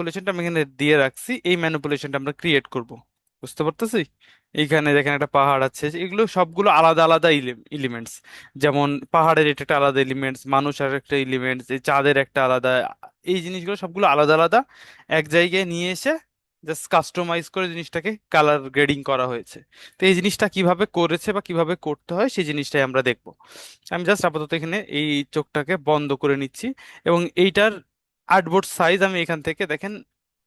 ম্যানিপুলেশনটা আমি এখানে দিয়ে রাখছি, এই ম্যানিপুলেশনটা আমরা ক্রিয়েট করব। বুঝতে পারতেছি? এইখানে দেখেন একটা পাহাড় আছে, এগুলো সবগুলো আলাদা আলাদা এলিমেন্টস। যেমন পাহাড়ের এটা একটা আলাদা এলিমেন্টস, মানুষ আর একটা এলিমেন্টস, এই চাঁদের একটা আলাদা। এই জিনিসগুলো সবগুলো আলাদা আলাদা এক জায়গায় নিয়ে এসে জাস্ট কাস্টমাইজ করে জিনিসটাকে কালার গ্রেডিং করা হয়েছে। তো এই জিনিসটা কিভাবে করেছে বা কিভাবে করতে হয় সেই জিনিসটাই আমরা দেখবো। আমি জাস্ট আপাতত এখানে এই চোখটাকে বন্ধ করে নিচ্ছি, এবং এইটার আর্টবোর্ড সাইজ আমি এখান থেকে দেখেন,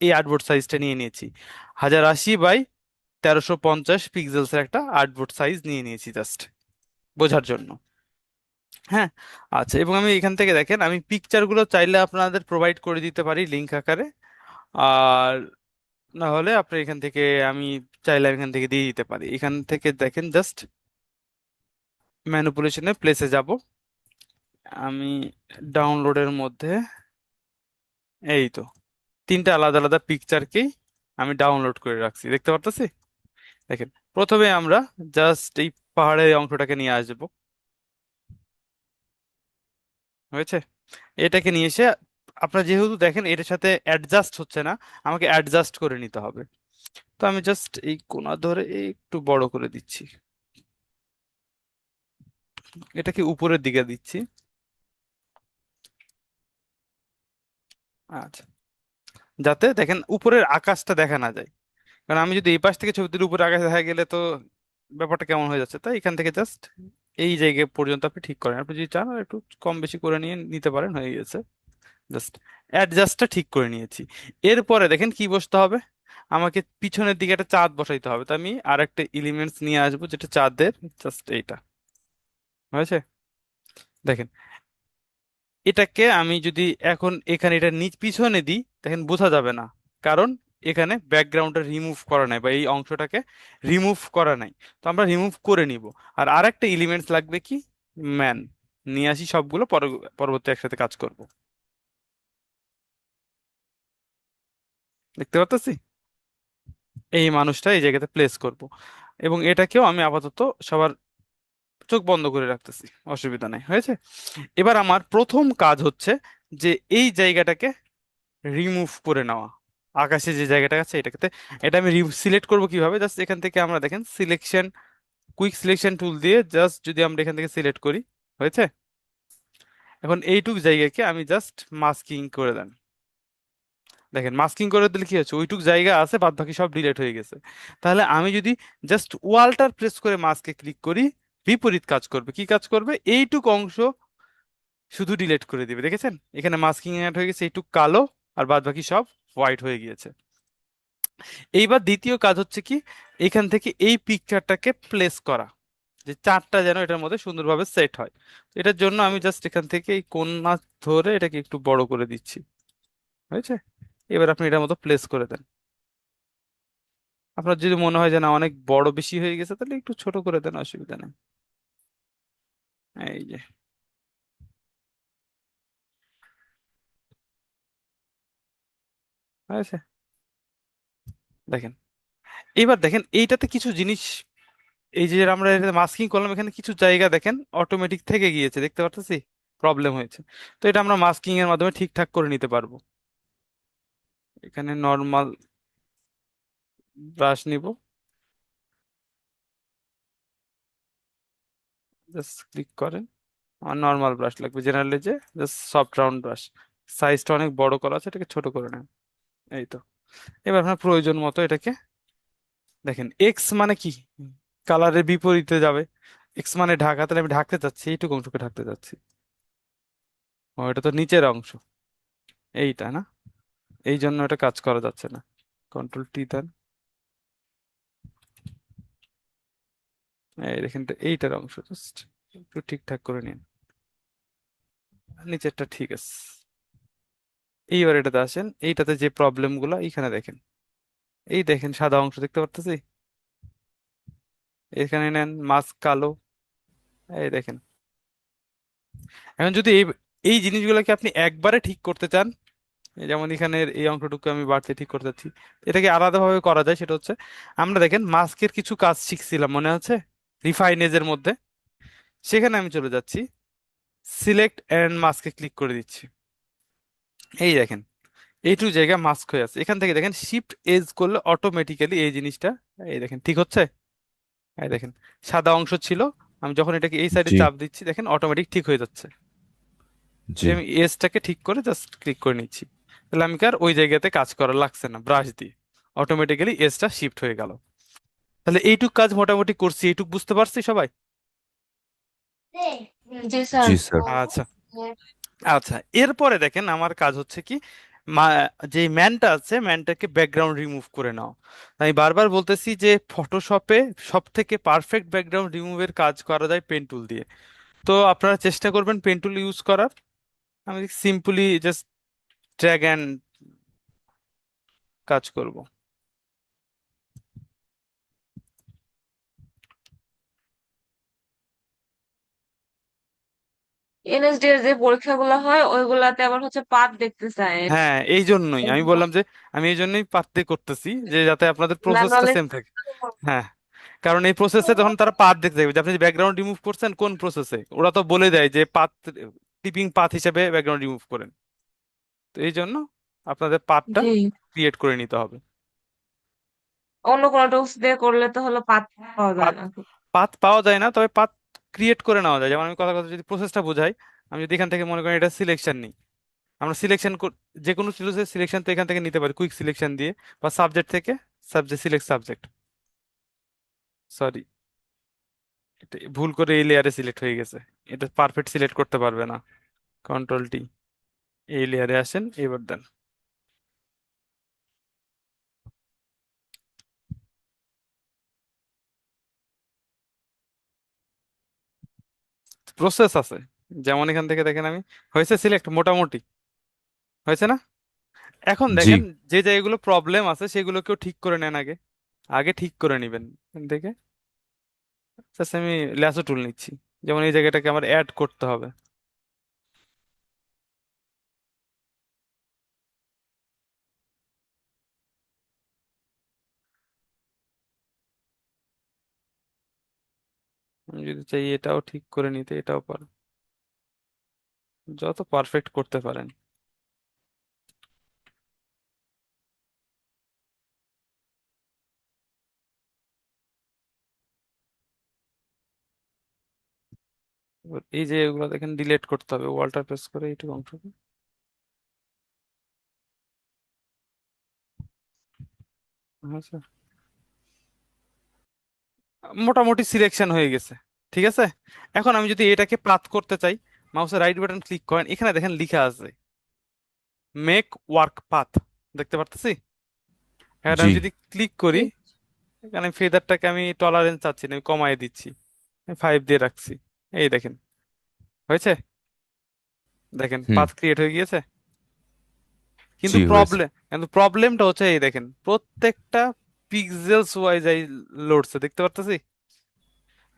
এই আর্টবোর্ড সাইজটা নিয়ে নিয়েছি 1080 বাই 1350 পিক্সেলসের একটা আর্টবোর্ড সাইজ নিয়ে নিয়েছি জাস্ট বোঝার জন্য। হ্যাঁ, আচ্ছা, এবং আমি এখান থেকে দেখেন আমি পিকচারগুলো চাইলে আপনাদের প্রোভাইড করে দিতে পারি লিঙ্ক আকারে। আর না হলে আপনি এখান থেকে, আমি চাইলে আমি এখান থেকে দিয়ে দিতে পারি। এখান থেকে দেখেন জাস্ট ম্যানিপুলেশনে প্লেসে যাব আমি, ডাউনলোডের মধ্যে এই তো তিনটা আলাদা আলাদা পিকচারকেই আমি ডাউনলোড করে রাখছি, দেখতে পারতেছি। দেখেন, প্রথমে আমরা জাস্ট এই পাহাড়ের এই অংশটাকে নিয়ে আসবো। হয়েছে? এটাকে নিয়ে এসে আপনার যেহেতু দেখেন এটার সাথে অ্যাডজাস্ট হচ্ছে না, আমাকে অ্যাডজাস্ট করে নিতে হবে। তো আমি জাস্ট এই কোণা ধরে একটু বড় করে দিচ্ছি, এটাকে উপরের দিকে দিচ্ছি। আচ্ছা, যাতে দেখেন উপরের আকাশটা দেখা না যায়। কারণ আমি যদি এই পাশ থেকে ছবি তুলি উপরে আকাশ দেখা গেলে তো ব্যাপারটা কেমন হয়ে যাচ্ছে। তাই এখান থেকে জাস্ট এই জায়গা পর্যন্ত আপনি ঠিক করেন, আপনি যদি চান আর একটু কম বেশি করে নিয়ে নিতে পারেন, হয়ে গেছে। জাস্ট অ্যাডজাস্টটা ঠিক করে নিয়েছি। এরপরে দেখেন কি বসতে হবে, আমাকে পিছনের দিকে একটা চাঁদ বসাইতে হবে। তো আমি আর একটা এলিমেন্টস নিয়ে আসবো যেটা চাঁদের, জাস্ট এইটা। হয়েছে? দেখেন, এটাকে আমি যদি এখন এখানে এটা নিচ পিছনে দিই দেখেন বোঝা যাবে না, কারণ এখানে ব্যাকগ্রাউন্ডটা রিমুভ করা নাই বা এই অংশটাকে রিমুভ করা নাই। তো আমরা রিমুভ করে নিব। আর আরেকটা এলিমেন্টস লাগবে কি, ম্যান। নিয়ে আসি সবগুলো, পরবর্তী একসাথে কাজ করব। দেখতে পাচ্ছি এই মানুষটা এই জায়গাতে প্লেস করব, এবং এটাকেও আমি আপাতত সবার চোখ বন্ধ করে রাখতেছি, অসুবিধা নেই। হয়েছে? এবার আমার প্রথম কাজ হচ্ছে যে এই জায়গাটাকে রিমুভ করে নেওয়া। আকাশে যে জায়গাটা আছে এটাকে, এটা আমি সিলেক্ট করব কিভাবে, জাস্ট এখান থেকে আমরা দেখেন সিলেকশন, কুইক সিলেকশন টুল দিয়ে জাস্ট যদি আমরা এখান থেকে সিলেক্ট করি। হয়েছে? এখন এইটুক জায়গাকে আমি জাস্ট মাস্কিং করে দেন। দেখেন মাস্কিং করে দিলে কি হচ্ছে, ওইটুক জায়গা আছে, বাদ বাকি সব ডিলিট হয়ে গেছে। তাহলে আমি যদি জাস্ট ওয়ালটার প্রেস করে মাস্কে ক্লিক করি, বিপরীত কাজ করবে। কি কাজ করবে, এইটুক অংশ শুধু ডিলিট করে দিবে। দেখেছেন এখানে মাস্কিং অ্যাড হয়ে গেছে, এইটুক কালো, আর বাদ বাকি সব হোয়াইট হয়ে গিয়েছে। এইবার দ্বিতীয় কাজ হচ্ছে কি, এখান থেকে এই পিকচারটাকে প্লেস করা, যে চারটা যেন এটার মধ্যে সুন্দরভাবে সেট হয়। এটার জন্য আমি জাস্ট এখান থেকে এই কোণা ধরে এটাকে একটু বড় করে দিচ্ছি। হয়েছে? এবার আপনি এটার মতো প্লেস করে দেন। আপনার যদি মনে হয় যে না অনেক বড় বেশি হয়ে গেছে, তাহলে একটু ছোট করে দেন, অসুবিধা নেই। এই যে, হয়েছে? দেখেন, এইবার দেখেন এইটাতে কিছু জিনিস, এই যে আমরা মাস্কিং করলাম এখানে কিছু জায়গা দেখেন অটোমেটিক থেকে গিয়েছে, দেখতে পারতেছি প্রবলেম হয়েছে। তো এটা আমরা মাস্কিং এর মাধ্যমে ঠিকঠাক করে নিতে পারবো। এখানে নর্মাল ব্রাশ নিব, জাস্ট ক্লিক করেন। আমার নর্মাল ব্রাশ লাগবে, জেনারেলি যে জাস্ট সফট রাউন্ড ব্রাশ। সাইজটা অনেক বড় করা আছে, এটাকে ছোট করে নেন। এই তো। এবার আপনার প্রয়োজন মতো এটাকে, দেখেন এক্স মানে কি, কালারের বিপরীতে যাবে। এক্স মানে ঢাকা, তাহলে আমি ঢাকতে চাচ্ছি, এইটুকু অংশকে ঢাকতে চাচ্ছি। ও, এটা তো নিচের অংশ, এইটা না, এই জন্য এটা কাজ করা যাচ্ছে না। কন্ট্রোল টি দেন। এই দেখেন এইটার অংশ জাস্ট একটু ঠিকঠাক করে নিন। নিচেরটা ঠিক আছে। এইবার এটাতে আসেন, এইটাতে যে প্রবলেম গুলো এইখানে দেখেন, এই দেখেন সাদা অংশ দেখতে পারতেছি, এখানে নেন মাস্ক কালো। এই দেখেন, এখন যদি এই এই জিনিসগুলোকে আপনি একবারে ঠিক করতে চান, এই যেমন এখানের এই অংশটুকু আমি বাড়তে ঠিক করতে চাচ্ছি, এটাকে আলাদাভাবে করা যায়। সেটা হচ্ছে, আমরা দেখেন মাস্কের কিছু কাজ শিখছিলাম মনে আছে, রিফাইনেজের মধ্যে। সেখানে আমি চলে যাচ্ছি, সিলেক্ট এন্ড মাস্কে ক্লিক করে দিচ্ছি। এই দেখেন এইটুকু জায়গা মাস্ক হয়ে আছে, এখান থেকে দেখেন শিফট এজ করলে অটোমেটিক্যালি এই জিনিসটা, এই দেখেন ঠিক হচ্ছে। এই দেখেন সাদা অংশ ছিল, আমি যখন এটাকে এই সাইডে জি। চাপ দিচ্ছি দেখেন অটোমেটিক ঠিক হয়ে যাচ্ছে। জি। আমি এজটাকে ঠিক করে জাস্ট ক্লিক করে নিচ্ছি, তাহলে আমি কি আর ওই জায়গাতে কাজ করা লাগছে না, ব্রাশ দিয়ে অটোমেটিক্যালি এজটা শিফট হয়ে গেল। তাহলে এইটুক কাজ মোটামুটি করছি, এইটুক বুঝতে পারছি সবাই? জি স্যার। জি স্যার। আচ্ছা। আচ্ছা, এরপরে দেখেন আমার কাজ হচ্ছে কি, মা যে ম্যানটা আছে ম্যানটাকে ব্যাকগ্রাউন্ড রিমুভ করে নাও। আমি বারবার বলতেছি যে ফটোশপে সব থেকে পারফেক্ট ব্যাকগ্রাউন্ড রিমুভের কাজ করা যায় পেন টুল দিয়ে। তো আপনারা চেষ্টা করবেন পেন টুল ইউজ করার। আমি সিম্পলি জাস্ট ড্র্যাগ অ্যান্ড কাজ করব। এনএসডি এর যে পরীক্ষাগুলো হয় ওইগুলাতে আবার হচ্ছে পাঠ দেখতে চায়। হ্যাঁ, এই জন্যই আমি বললাম যে আমি এই জন্যই পারতে করতেছি, যে যাতে আপনাদের প্রসেসটা ম্যানুয়ালি। সেম থাকে। হ্যাঁ, কারণ এই প্রসেসে তখন তারা পাথ দেখতে যাবে যে আপনি ব্যাকগ্রাউন্ড রিমুভ করছেন কোন প্রসেসে, ওরা তো বলে দেয় যে পাথ, টিপিং পাথ হিসেবে ব্যাকগ্রাউন্ড রিমুভ করেন। তো এই জন্য আপনাদের পাথটা জি। ক্রিয়েট করে নিতে হবে। অন্য কোনো টুলস দিয়ে করলে তো হলো পাঠ পাওয়া যায় পাথ না। পাথ পাওয়া যায় না, তবে পাথ ক্রিয়েট করে নেওয়া যায়। যেমন আমি কথা কথা যদি প্রসেসটা বোঝাই, আমি যদি এখান থেকে মনে করি এটা সিলেকশন নিই, আমরা সিলেকশন, যে কোনো সিলেকশন তো এখান থেকে নিতে পারি কুইক সিলেকশন দিয়ে, বা সাবজেক্ট থেকে সাবজেক্ট সিলেক্ট সাবজেক্ট, সরি এটা ভুল করে এই লেয়ারে সিলেক্ট হয়ে গেছে, এটা পারফেক্ট সিলেক্ট করতে পারবে না। কন্ট্রোল টি, এই লেয়ারে আসেন এবার দেন। প্রসেস আছে, যেমন এখান থেকে দেখেন আমি হয়েছে সিলেক্ট মোটামুটি, হয়েছে না? এখন জি। দেখেন যে জায়গাগুলো প্রবলেম আছে সেগুলোকেও ঠিক করে নেন আগে, আগে ঠিক করে নিবেন এখান থেকে। জাস্ট আমি ল্যাসো টুল নিচ্ছি, যেমন এই জায়গাটাকে আমার অ্যাড করতে হবে। আমি যদি চাই এটাও ঠিক করে নিতে, এটাও পারো, যত পারফেক্ট করতে পারেন। এবার এই যে এগুলো দেখেন ডিলিট করতে হবে, ওয়ালটা প্রেস করে এইটুকু অংশকে। আচ্ছা, মোটামুটি সিলেকশন হয়ে গেছে, ঠিক আছে। এখন আমি যদি এটাকে পাথ করতে চাই, মাউসের রাইট বাটন ক্লিক করেন, এখানে দেখেন লিখা আছে মেক ওয়ার্ক পাথ, দেখতে পারতেছি। এখন জি। আমি যদি ক্লিক করি, এখানে ফেদারটাকে আমি টলারেন্স চাচ্ছি না, আমি কমায় দিচ্ছি, 5 দিয়ে রাখছি। এই দেখেন হয়েছে, দেখেন হুম। পাথ ক্রিয়েট হয়ে গিয়েছে। কিন্তু জি হয়েছে। প্রবলেমটা হচ্ছে এই দেখেন প্রত্যেকটা পিক্সেলস ওয়াইজ এই লড়ছে, দেখতে পারতেছি।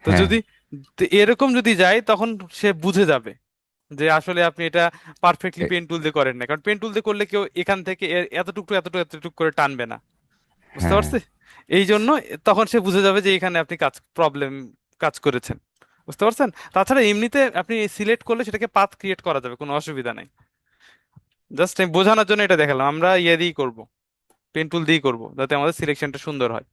তো হ্যাঁ। যদি তো এরকম যদি যায় তখন সে বুঝে যাবে যে আসলে আপনি এটা পারফেক্টলি এ- পেন টুল দিয়ে করেন না, কারণ পেন টুল দিয়ে করলে কেউ এখান থেকে এতটুকু এতটুকু এতটুকু করে টানবে না, বুঝতে হ্যাঁ। পারছি। এই জন্য তখন সে বুঝে যাবে যে এখানে আপনি প্রবলেম কাজ করেছেন, বুঝতে পারছেন। তাছাড়া এমনিতে আপনি সিলেক্ট করলে সেটাকে পাথ ক্রিয়েট করা যাবে, কোনো অসুবিধা নাই। জাস্ট আমি বোঝানোর জন্য এটা দেখালাম, আমরা ইয়ে দিয়েই করবো, পেন টুল দিয়েই করবো, যাতে আমাদের সিলেকশনটা সুন্দর হয়।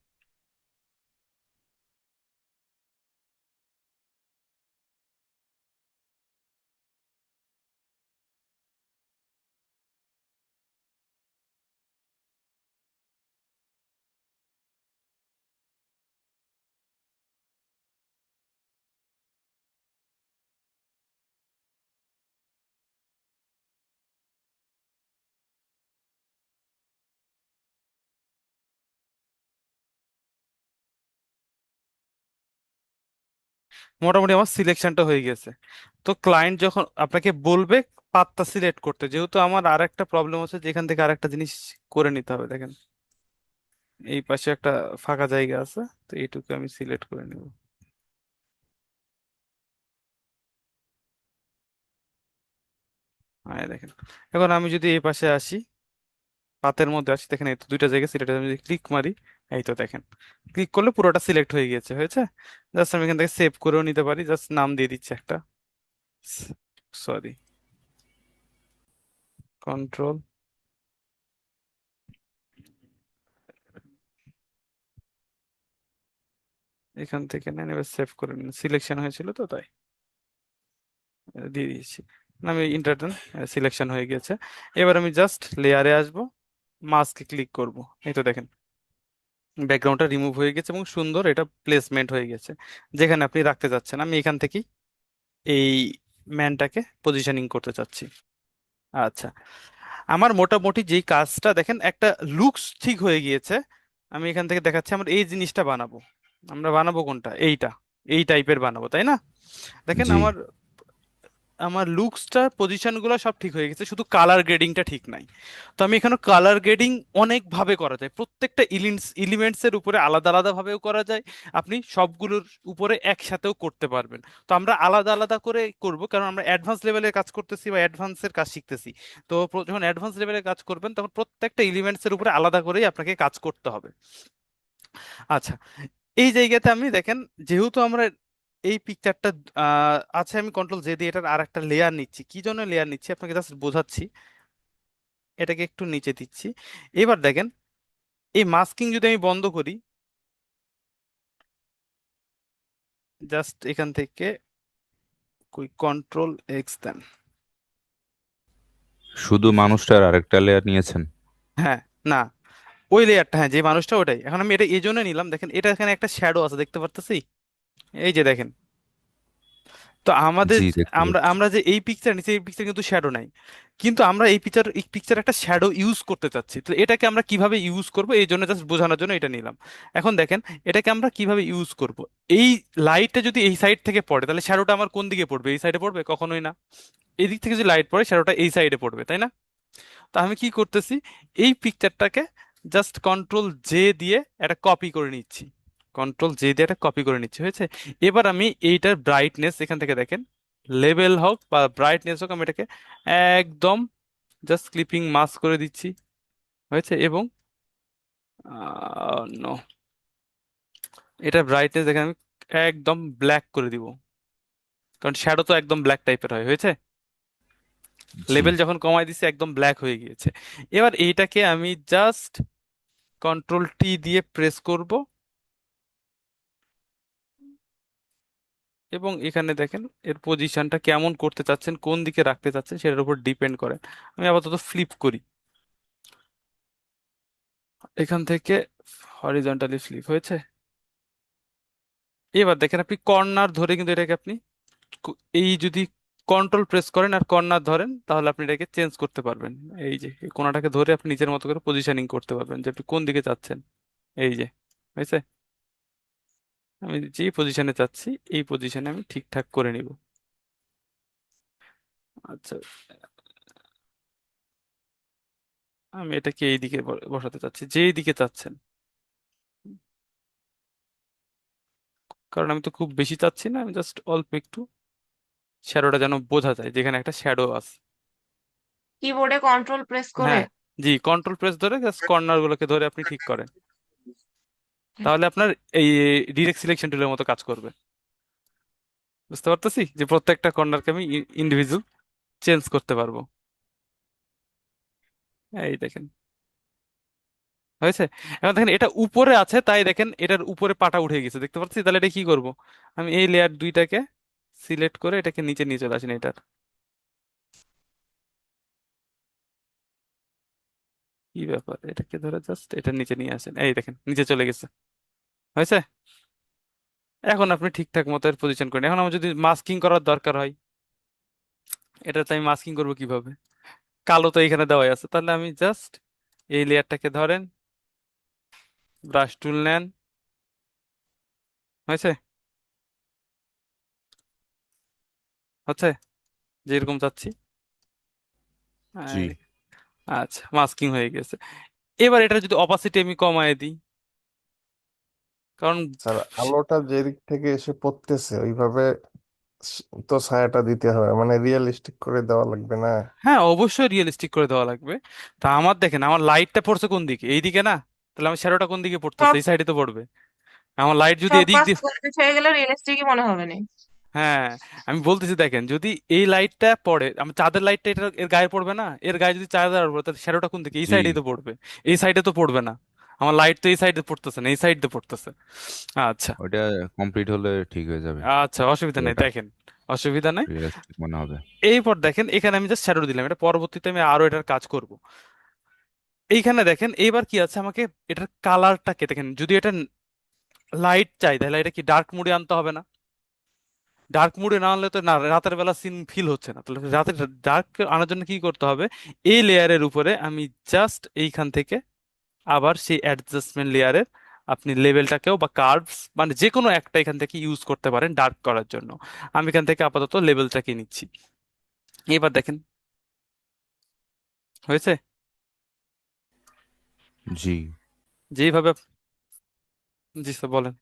মোটামুটি আমার সিলেকশনটা হয়ে গেছে। তো ক্লায়েন্ট যখন আপনাকে বলবে পাথটা সিলেক্ট করতে, যেহেতু আমার আর একটা প্রবলেম হচ্ছে যে এখান থেকে আরেকটা জিনিস করে নিতে হবে, দেখেন এই পাশে একটা ফাঁকা জায়গা আছে, তো এইটুকু আমি সিলেক্ট করে নেব। হ্যাঁ দেখেন, এখন আমি যদি এই পাশে আসি, পাতের মধ্যে আসি, দেখেন এই তো দুইটা জায়গা সিলেক্ট, আমি যদি ক্লিক মারি, এই তো দেখেন ক্লিক করলে পুরোটা সিলেক্ট হয়ে গিয়েছে, হয়েছে। জাস্ট আমি এখান থেকে সেভ করেও নিতে পারি, জাস্ট নাম দিয়ে দিচ্ছি একটা, সরি, কন্ট্রোল এখান থেকে নেন, এবার সেভ করে নিন, সিলেকশন হয়েছিল তো তাই দিয়ে দিয়েছি। আমি ইন্টারটেন সিলেকশন হয়ে গেছে। এবার আমি জাস্ট লেয়ারে আসব, মাস্কে ক্লিক করব। এই তো দেখেন ব্যাকগ্রাউন্ডটা রিমুভ হয়ে গেছে এবং সুন্দর এটা প্লেসমেন্ট হয়ে গেছে যেখানে আপনি রাখতে চাচ্ছেন। আমি এখান থেকেই এই ম্যানটাকে পজিশনিং করতে চাচ্ছি। আচ্ছা, আমার মোটামুটি যেই কাজটা দেখেন একটা লুকস ঠিক হয়ে গিয়েছে। আমি এখান থেকে দেখাচ্ছি আমার এই জিনিসটা বানাবো। আমরা বানাবো কোনটা, এইটা, এই টাইপের বানাবো তাই না? দেখেন জি। আমার আমার লুকসটা পজিশন গুলো সব ঠিক হয়ে গেছে, শুধু কালার গ্রেডিংটা ঠিক নাই। তো আমি এখানে কালার গ্রেডিং অনেক ভাবে করা যায়, প্রত্যেকটা এলিমেন্টস এর উপরে আলাদা আলাদা ভাবেও করা যায়, আপনি সবগুলোর উপরে একসাথেও করতে পারবেন। তো আমরা আলাদা আলাদা করে করব, কারণ আমরা অ্যাডভান্স লেভেলের কাজ করতেছি বা অ্যাডভান্সের কাজ শিখতেছি। তো যখন অ্যাডভান্স লেভেলের কাজ করবেন তখন প্রত্যেকটা এলিমেন্টস এর উপরে আলাদা করেই আপনাকে কাজ করতে হবে। আচ্ছা, এই জায়গাতে আমি দেখেন, যেহেতু আমরা এই পিকচারটা আছে, আমি কন্ট্রোল জে দিয়ে এটার আর একটা লেয়ার নিচ্ছি। কি জন্য লেয়ার নিচ্ছি আপনাকে জাস্ট বোঝাচ্ছি। এটাকে একটু নিচে দিচ্ছি। এবার দেখেন এই মাস্কিং যদি আমি বন্ধ করি, জাস্ট এখান থেকে কন্ট্রোল এক্স দেন। শুধু মানুষটার আরেকটা লেয়ার নিয়েছেন? হ্যাঁ, না, ওই লেয়ারটা, হ্যাঁ যে মানুষটা ওটাই। এখন আমি এটা এই জন্য নিলাম, দেখেন এটা এখানে একটা শ্যাডো আছে দেখতে পারতেছি, এই যে দেখেন। তো আমাদের জি, দেখতে আমরা পাচ্ছি। আমরা যে এই পিকচার নিচ্ছি, এই পিকচার কিন্তু শ্যাডো নাই, কিন্তু আমরা এই পিকচার একটা শ্যাডো ইউজ করতে চাচ্ছি। তো এটাকে আমরা কিভাবে ইউজ করব এই জন্য জাস্ট বোঝানোর জন্য এটা নিলাম। এখন দেখেন এটাকে আমরা কিভাবে ইউজ করব। এই লাইটটা যদি এই সাইড থেকে পড়ে তাহলে শ্যাডোটা আমার কোন দিকে পড়বে, এই সাইডে পড়বে? কখনোই না। এই দিক থেকে যদি লাইট পড়ে শ্যাডোটা এই সাইডে পড়বে, তাই না? তো আমি কি করতেছি, এই পিকচারটাকে জাস্ট কন্ট্রোল জে দিয়ে একটা কপি করে নিচ্ছি। কন্ট্রোল জে দিয়ে একটা কপি করে নিচ্ছি, হয়েছে? এবার আমি এইটার ব্রাইটনেস এখান থেকে দেখেন, লেভেল হোক বা ব্রাইটনেস হোক, আমি এটাকে একদম জাস্ট ক্লিপিং মাস্ক করে দিচ্ছি, হয়েছে? এবং নো, এটা ব্রাইটনেস দেখেন আমি একদম ব্ল্যাক করে দিব, কারণ শ্যাডো তো একদম ব্ল্যাক টাইপের হয়, হয়েছে? জি। লেভেল যখন কমাই দিছি একদম ব্ল্যাক হয়ে গিয়েছে। এবার এইটাকে আমি জাস্ট কন্ট্রোল টি দিয়ে প্রেস করব, এবং এখানে দেখেন এর পজিশনটা কেমন করতে চাচ্ছেন, কোন দিকে রাখতে চাচ্ছেন সেটার উপর ডিপেন্ড করে। আমি আপাতত ফ্লিপ করি, এখান থেকে হরিজন্টালি ফ্লিপ, হয়েছে? এবার দেখেন আপনি কর্নার ধরে কিন্তু এটাকে আপনি এই যদি কন্ট্রোল প্রেস করেন আর কর্নার ধরেন তাহলে আপনি এটাকে চেঞ্জ করতে পারবেন। এই যে এই কোণাটাকে ধরে আপনি নিজের মতো করে পজিশনিং করতে পারবেন যে আপনি কোন দিকে চাচ্ছেন। এই যে, হয়েছে? আমি যে পজিশনে চাচ্ছি এই পজিশনে আমি ঠিকঠাক করে নিব। আচ্ছা, আমি এটাকে এই দিকে বসাতে চাচ্ছি, যেই দিকে চাচ্ছেন, কারণ আমি তো খুব বেশি চাচ্ছি না, আমি জাস্ট অল্প একটু শ্যাডোটা যেন বোঝা যায় যেখানে একটা শ্যাডো আছে। কিবোর্ডে কন্ট্রোল প্রেস করে। হ্যাঁ, জি, কন্ট্রোল প্রেস ধরে জাস্ট কর্নার গুলোকে ধরে আপনি ঠিক করেন, তাহলে আপনার এই ডিরেক্ট সিলেকশন টুলের মতো কাজ করবে। বুঝতে পারতেছি যে প্রত্যেকটা কর্নারকে আমি ইন্ডিভিজুয়াল চেঞ্জ করতে পারবো। এই দেখেন, হয়েছে? এখন দেখেন এটা উপরে আছে তাই দেখেন এটার উপরে পাটা উঠে গেছে, দেখতে পাচ্ছি? তাহলে এটা কি করব, আমি এই লেয়ার দুইটাকে সিলেক্ট করে এটাকে নিচে নিয়ে চলে আসেন। এটার কি ব্যাপার, এটাকে ধরে জাস্ট এটা নিচে নিয়ে আসেন, এই দেখেন নিচে চলে গেছে, হয়েছে? এখন আপনি ঠিকঠাক মতো এর পজিশন করেন। এখন আমার যদি মাস্কিং করার দরকার হয়, এটাতে আমি মাস্কিং করবো কিভাবে? কালো তো এখানে দেওয়াই আছে, তাহলে আমি জাস্ট এই লেয়ারটাকে ধরেন, ব্রাশ টুল নেন, হয়েছে? হচ্ছে যেরকম চাচ্ছি। জি। এই, আচ্ছা, মাস্কিং হয়ে গেছে। এবার এটা যদি অপাসিটি আমি কমায় দিই, কারণ স্যার, আলোটা যেদিক থেকে এসে পড়তেছে ওইভাবে তো ছায়াটা দিতে হবে, মানে রিয়েলিস্টিক করে দেওয়া লাগবে না? হ্যাঁ, অবশ্যই রিয়েলিস্টিক করে দেওয়া লাগবে। তা আমার দেখেন আমার লাইটটা পড়ছে কোন দিকে, এই দিকে না? তাহলে আমার শ্যাডোটা কোন দিকে পড়তেছে, সব এই সাইডে তো পড়বে। আমার লাইট যদি সব এদিক কাজ দিয়ে, কমপ্লিট হয়ে গেলে রিয়েলিস্টিকই মনে হবে না। হ্যাঁ, আমি বলতেছি দেখেন যদি এই লাইটটা পড়ে, আমার চাঁদের লাইটটা এর গায়ে পড়বে না? এর গায়ে যদি চাঁদের আলো পড়ে তাহলে শ্যাডোটা কোন দিকে, এই জি। সাইডেই তো পড়বে, এই সাইডে তো পড়বে না। আমার লাইট তো এই সাইডে পড়তেছে না, এই সাইডে পড়তেছে। আচ্ছা। ওইটা কমপ্লিট হলে ঠিক হয়ে যাবে, আচ্ছা, অসুবিধা নেই, পুরোটা দেখেন, অসুবিধা নেই। রিয়েলিস্টিক মনে হবে। এইপর দেখেন এখানে আমি জাস্ট শ্যাডো দিলাম, এটা পরবর্তীতে আমি আরো এটার কাজ করব। এইখানে দেখেন এইবার কি আছে, আমাকে এটার কালারটাকে দেখেন, যদি এটা লাইট চাই তাহলে এটা কি ডার্ক মুডে আনতে হবে না? ডার্ক মুডে না আনলে তো না, রাতের বেলা সিন ফিল হচ্ছে না, তাহলে রাতে ডার্ক আনার জন্য কি করতে হবে, এই লেয়ারের উপরে আমি জাস্ট এইখান থেকে আবার সেই অ্যাডজাস্টমেন্ট লেয়ারের আপনি লেভেলটাকেও বা কার্ভস মানে যে কোনো একটা এখান থেকে ইউজ করতে পারেন ডার্ক করার জন্য। আমি এখান থেকে আপাতত লেভেলটাকে নিচ্ছি। এবার দেখেন হয়েছে। জি। যেইভাবে জি স্যার বলেন।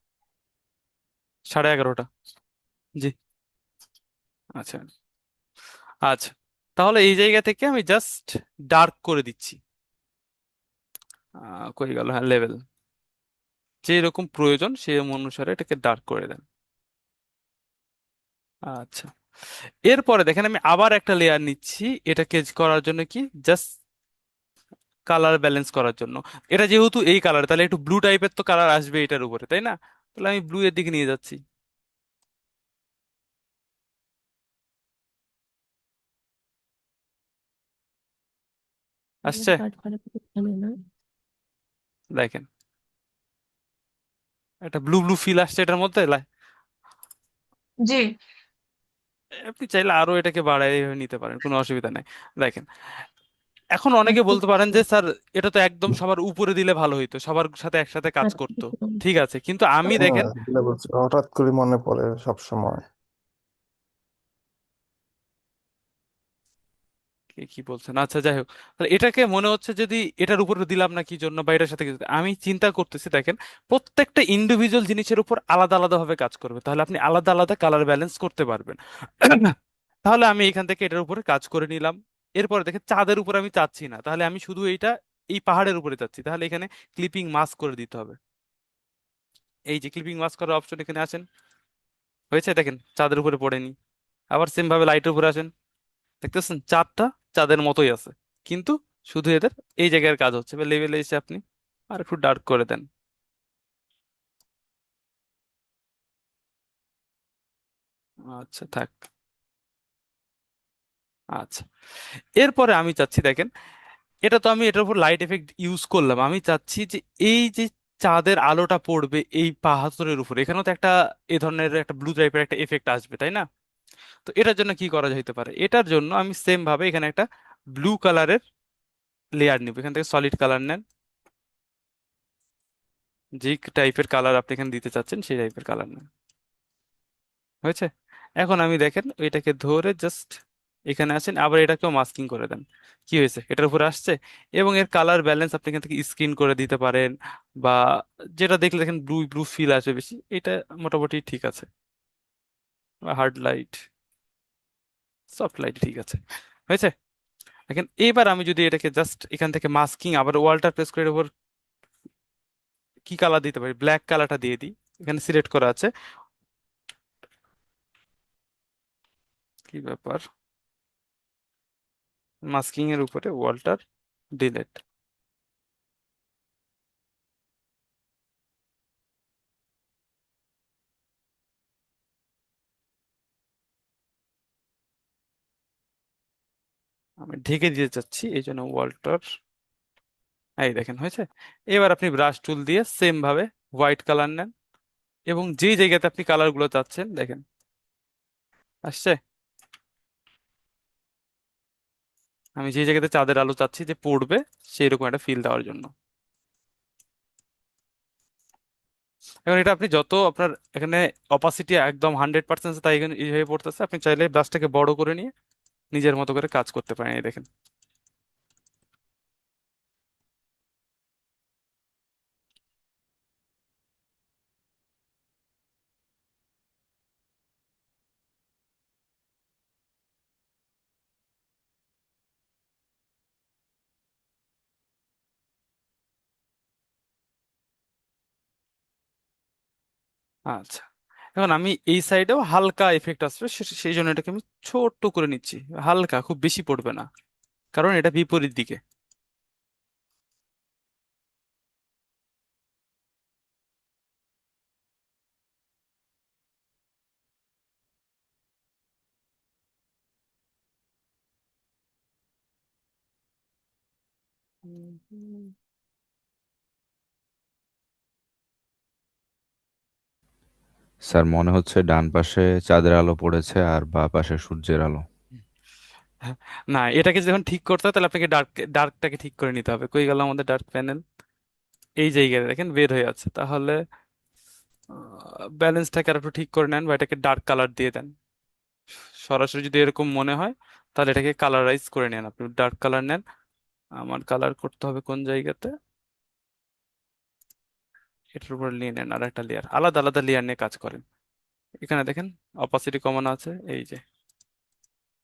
11:30। জি। আচ্ছা। আচ্ছা, তাহলে এই জায়গা থেকে আমি জাস্ট ডার্ক করে দিচ্ছি। কই গেল, হ্যাঁ লেভেল, যে এরকম প্রয়োজন সেই অনুসারে এটাকে ডার্ক করে দেন। আচ্ছা, এরপরে দেখেন আমি আবার একটা লেয়ার নিচ্ছি, এটাকে করার জন্য কি, জাস্ট কালার ব্যালেন্স করার জন্য। এটা যেহেতু এই কালার, তাহলে একটু ব্লু টাইপের তো কালার আসবে এটার উপরে, তাই না? তাহলে আমি ব্লু এর দিকে নিয়ে যাচ্ছি। আসছে, দেখেন একটা ব্লু ব্লু ফিল আসছে এটার মধ্যে জি। আপনি চাইলে আরো এটাকে বাড়াই নিতে পারেন, কোনো অসুবিধা নেই। দেখেন, এখন অনেকে বলতে পারেন যে স্যার এটা তো একদম সবার উপরে দিলে ভালো হইতো, সবার সাথে একসাথে কাজ করতো। ঠিক আছে, কিন্তু আমি হ্যাঁ, দেখেন, এগুলো বলছি, হঠাৎ করে মনে পড়ে সব সময়। কি বলছেন, আচ্ছা যাই হোক, তাহলে এটাকে মনে হচ্ছে যদি এটার উপরে দিলাম না কি জন্য, বা এটার সাথে আমি চিন্তা করতেছি, দেখেন প্রত্যেকটা ইন্ডিভিজুয়াল জিনিসের উপর আলাদা আলাদা ভাবে কাজ করবে, তাহলে আপনি আলাদা আলাদা কালার ব্যালেন্স করতে পারবেন। তাহলে আমি এখান থেকে এটার উপরে কাজ করে নিলাম। এরপরে দেখেন চাঁদের উপর আমি চাচ্ছি না, তাহলে আমি শুধু এইটা এই পাহাড়ের উপরে চাচ্ছি, তাহলে এখানে ক্লিপিং মাস্ক করে দিতে হবে। এই যে ক্লিপিং মাস্ক করার অপশন এখানে আসেন, হয়েছে, দেখেন চাঁদের উপরে পড়েনি। আবার সেম ভাবে লাইটের উপরে আসেন, দেখতেছেন চাঁদটা চাঁদের মতোই আছে, কিন্তু শুধু এদের এই জায়গার কাজ হচ্ছে। এবার লেভেলে এসে আপনি আর একটু ডার্ক করে দেন। আচ্ছা থাক। আচ্ছা, এরপরে আমি চাচ্ছি দেখেন, এটা তো আমি এটার উপর লাইট এফেক্ট ইউজ করলাম, আমি চাচ্ছি যে এই যে চাঁদের আলোটা পড়বে এই পাথরের উপরে, এখানেও তো একটা এ ধরনের একটা ব্লু টাইপের একটা এফেক্ট আসবে, তাই না? তো এটার জন্য কি করা যেতে পারে, এটার জন্য আমি সেম ভাবে এখানে একটা ব্লু কালারের লেয়ার নিব, এখান থেকে সলিড কালার নেন, যে টাইপের কালার আপনি এখানে দিতে চাচ্ছেন সেই টাইপের কালার নেন। হয়েছে। এখন আমি দেখেন এটাকে ধরে জাস্ট এখানে আসেন, আবার এটাকেও মাস্কিং করে দেন। কি হয়েছে, এটার উপরে আসছে। এবং এর কালার ব্যালেন্স আপনি এখান থেকে স্ক্রিন করে দিতে পারেন, বা যেটা দেখলে দেখেন ব্লু ব্লু ফিল আসবে বেশি, এটা মোটামুটি ঠিক আছে। হার্ড লাইট, সফট লাইট, ঠিক আছে, হয়েছে। দেখেন এবার আমি যদি এটাকে জাস্ট এখান থেকে মাস্কিং আবার ওয়ালটা প্রেস করে এর উপর কি কালার দিতে পারি, ব্ল্যাক কালারটা দিয়ে দিই, এখানে সিলেক্ট করা আছে। কি ব্যাপার, মাস্কিং এর উপরে ওয়ালটার ডিলেট, আমি ঢেকে দিতে চাচ্ছি এই জন্য ওয়ালটার, এই দেখেন হয়েছে। এবার আপনি ব্রাশ টুল দিয়ে সেম ভাবে হোয়াইট কালার নেন, এবং যেই জায়গাতে আপনি কালার গুলো চাচ্ছেন দেখেন আসছে। আমি যে জায়গাতে চাঁদের আলো চাচ্ছি যে পড়বে সেই রকম একটা ফিল দেওয়ার জন্য। এখন এটা আপনি যত আপনার এখানে অপাসিটি একদম 100% তাই এখানে এইভাবে পড়তেছে, আপনি চাইলে ব্রাশটাকে বড় করে নিয়ে নিজের মতো করে কাজ করতে পারেন, এই দেখেন। আচ্ছা, এখন আমি এই সাইডেও হালকা এফেক্ট আসবে, সেই জন্য এটাকে আমি ছোট্ট করে নিচ্ছি, হালকা, খুব বেশি পড়বে না, কারণ এটা বিপরীত দিকে। স্যার মনে হচ্ছে ডান পাশে চাঁদের আলো পড়েছে আর বাঁ পাশে সূর্যের আলো। না, এটাকে যখন ঠিক করতে হয় তাহলে আপনাকে ডার্কটাকে ঠিক করে নিতে হবে। কই গেল আমাদের ডার্ক প্যানেল? এই জায়গায় দেখেন বের হয়ে আছে। তাহলে ব্যালেন্সটাকে আর একটু ঠিক করে নেন বা এটাকে ডার্ক কালার দিয়ে দেন। সরাসরি যদি এরকম মনে হয় তাহলে এটাকে কালারাইজ করে নেন, আপনি ডার্ক কালার নেন। আমার কালার করতে হবে কোন জায়গাতে? এটার উপর নিয়ে নেন আর একটা লেয়ার, আলাদা আলাদা লেয়ার নিয়ে কাজ করেন। এখানে দেখেন অপাসিটি কমানো আছে, এই যে।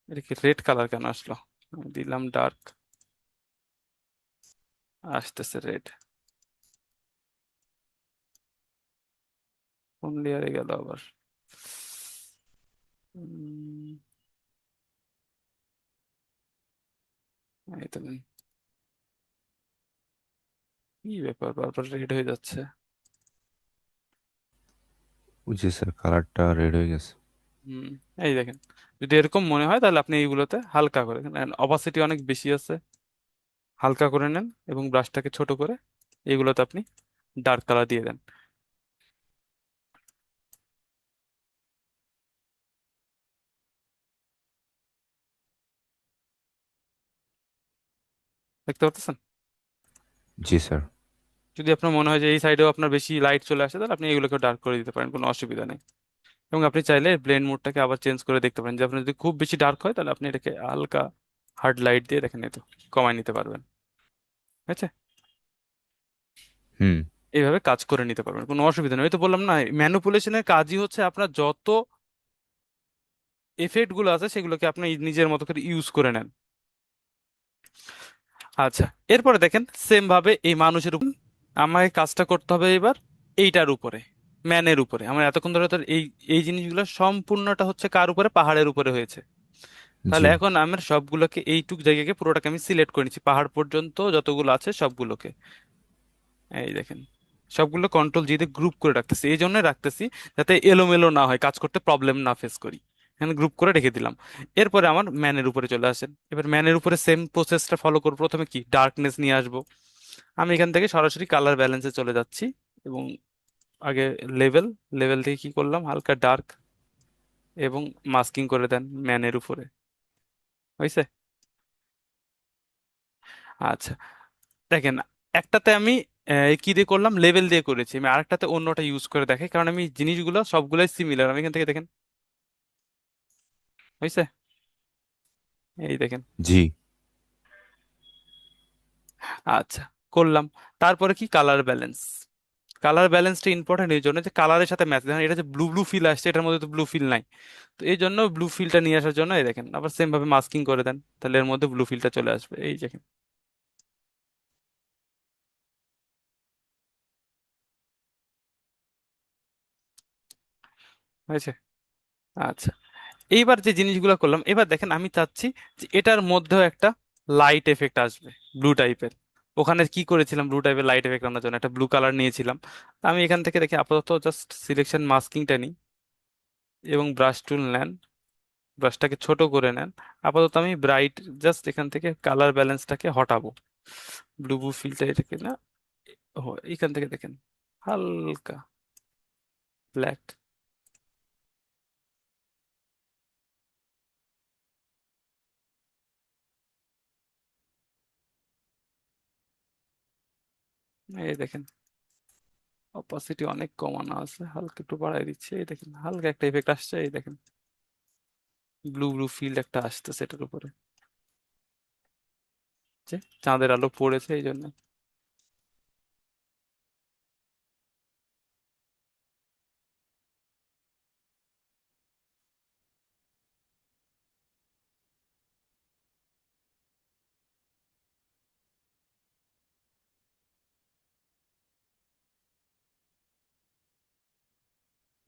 এটা কি রেড কালার কেন আসলো? আমি দিলাম ডার্ক, আসতেছে রেড। কোন লেয়ারে গেল আবার? উম, এই তো নেই। কি ব্যাপার, বারবার রেড হয়ে যাচ্ছে? বুঝছি স্যার, কালারটা রেড হয়ে গেছে। হুম, এই দেখেন। যদি এরকম মনে হয় তাহলে আপনি এইগুলোতে হালকা করে, অপাসিটি অনেক বেশি আছে, হালকা করে নেন এবং ব্রাশটাকে ছোট করে এইগুলোতে আপনি ডার্ক কালার দিয়ে দেন। দেখতে পাচ্ছেন? জি স্যার। যদি আপনার মনে হয় যে এই সাইডেও আপনার বেশি লাইট চলে আসে তাহলে আপনি এগুলোকে ডার্ক করে দিতে পারেন, কোনো অসুবিধা নেই। এবং আপনি চাইলে ব্লেন্ড মোডটাকে আবার চেঞ্জ করে দেখতে পারেন, যে আপনার যদি খুব বেশি ডার্ক হয় তাহলে আপনি এটাকে হালকা হার্ড লাইট দিয়ে দেখেন এই তো কমায় নিতে পারবেন। ঠিক আছে? হুম। এইভাবে কাজ করে নিতে পারবেন, কোনো অসুবিধা নেই। ওই তো বললাম না, ম্যানুপুলেশনের কাজই হচ্ছে আপনার যত এফেক্ট গুলো আছে সেগুলোকে আপনি নিজের মতো করে ইউজ করে নেন। আচ্ছা, এরপরে দেখেন সেম ভাবে এই মানুষের উপর আমাকে কাজটা করতে হবে এবার এইটার উপরে, ম্যানের উপরে। আমরা এতক্ষণ ধরে তো এই এই জিনিসগুলো সম্পূর্ণটা হচ্ছে কার উপরে? পাহাড়ের উপরে হয়েছে। জি। তাহলে এখন আমার সবগুলোকে এইটুক জায়গাকে পুরোটাকে আমি সিলেক্ট করে নিচ্ছি, পাহাড় পর্যন্ত যতগুলো আছে সবগুলোকে। এই দেখেন, সবগুলো কন্ট্রোল জি দিয়ে গ্রুপ করে রাখতেছি, এই জন্য রাখতেছি যাতে এলোমেলো না হয়, কাজ করতে প্রবলেম না ফেস করি। এখানে গ্রুপ করে রেখে দিলাম। এরপরে আমার ম্যানের উপরে চলে আসেন। এবার ম্যানের উপরে সেম প্রসেসটা ফলো করবো। প্রথমে কি ডার্কনেস নিয়ে আসবো। আমি এখান থেকে সরাসরি কালার ব্যালেন্সে চলে যাচ্ছি এবং আগে লেভেল, লেভেল থেকে কি করলাম, হালকা ডার্ক এবং মাস্কিং করে দেন ম্যানের উপরে। হয়েছে? আচ্ছা, দেখেন, একটাতে আমি কি দিয়ে করলাম, লেভেল দিয়ে করেছি। আমি আরেকটাতে অন্যটা ইউজ করে দেখাই, কারণ আমি জিনিসগুলো সবগুলোই সিমিলার। আমি এখান থেকে দেখেন, হয়েছে? এই দেখেন। জি। আচ্ছা, করলাম। তারপরে কি কালার ব্যালেন্স। কালার ব্যালেন্সটা ইম্পর্টেন্ট এই জন্য যে কালারের সাথে ম্যাচ, দেখেন এটা যে ব্লু ব্লু ফিল আসছে, এটার মধ্যে তো ব্লু ফিল নাই। তো এই জন্য ব্লু ফিলটা নিয়ে আসার জন্য এই দেখেন আবার সেম ভাবে মাস্কিং করে দেন, তাহলে এর মধ্যে ব্লু ফিলটা চলে আসবে। এই দেখেন, হয়েছে? আচ্ছা, এইবার যে জিনিসগুলো করলাম, এবার দেখেন আমি চাচ্ছি যে এটার মধ্যেও একটা লাইট এফেক্ট আসবে ব্লু টাইপের। ওখানে কি করেছিলাম, ব্লু টাইপের লাইট এফেক্ট আনার জন্য একটা ব্লু কালার নিয়েছিলাম। আমি এখান থেকে দেখি আপাতত জাস্ট সিলেকশন মাস্কিংটা নিই এবং ব্রাশ টুল নেন, ব্রাশটাকে ছোট করে নেন। আপাতত আমি ব্রাইট জাস্ট এখান থেকে কালার ব্যালেন্সটাকে হটাবো, ব্লু ব্লু ফিলটা এটাকে না। ও, এখান থেকে দেখেন হালকা ব্ল্যাক। এই দেখেন অপাসিটি অনেক কমানো আছে, হালকা একটু বাড়াই দিচ্ছি। এই দেখেন হালকা একটা ইফেক্ট আসছে। এই দেখেন ব্লু ব্লু ফিল একটা আসতেছে এটার উপরে, যে চাঁদের আলো পড়েছে এই জন্য।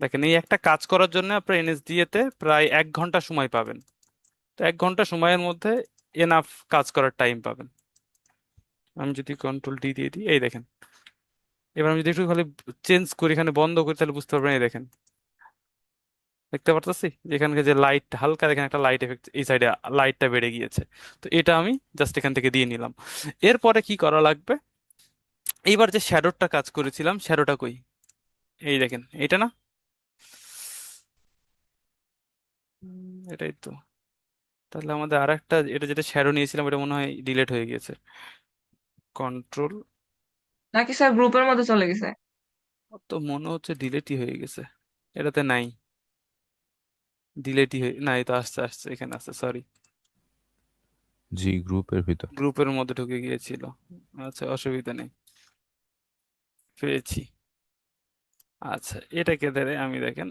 দেখেন এই একটা কাজ করার জন্য আপনার এনএসডিএ তে প্রায় 1 ঘন্টা সময় পাবেন। তো 1 ঘন্টা সময়ের মধ্যে এনাফ কাজ করার টাইম পাবেন। আমি যদি কন্ট্রোল ডি দিয়ে দিই, এই দেখেন। এবার আমি যদি একটু খালি চেঞ্জ করি, এখানে বন্ধ করি, তাহলে বুঝতে পারবেন। এই দেখেন দেখতে পারতেছি যে এখানকার যে লাইট হালকা দেখেন একটা লাইট এফেক্ট এই সাইডে লাইটটা বেড়ে গিয়েছে। তো এটা আমি জাস্ট এখান থেকে দিয়ে নিলাম। এরপরে কি করা লাগবে, এইবার যে শ্যাডোটা কাজ করেছিলাম শ্যাডোটা কই, এই দেখেন এটা না, এটাই তো। তাহলে আমাদের আর একটা এটা যেটা শ্যাডো নিয়েছিলাম এটা মনে হয় ডিলেট হয়ে গিয়েছে। কন্ট্রোল, নাকি স্যার গ্রুপের মধ্যে চলে গেছে? তো মনে হচ্ছে ডিলেটই হয়ে গেছে, এটাতে নাই, ডিলেটই হয়ে নাই তো, আসছে আসছে এখানে আছে, সরি, জি, গ্রুপের ভিতর। গ্রুপের মধ্যে ঢুকে গিয়েছিল। আচ্ছা অসুবিধা নেই, পেয়েছি। আচ্ছা এটাকে ধরে আমি দেখেন,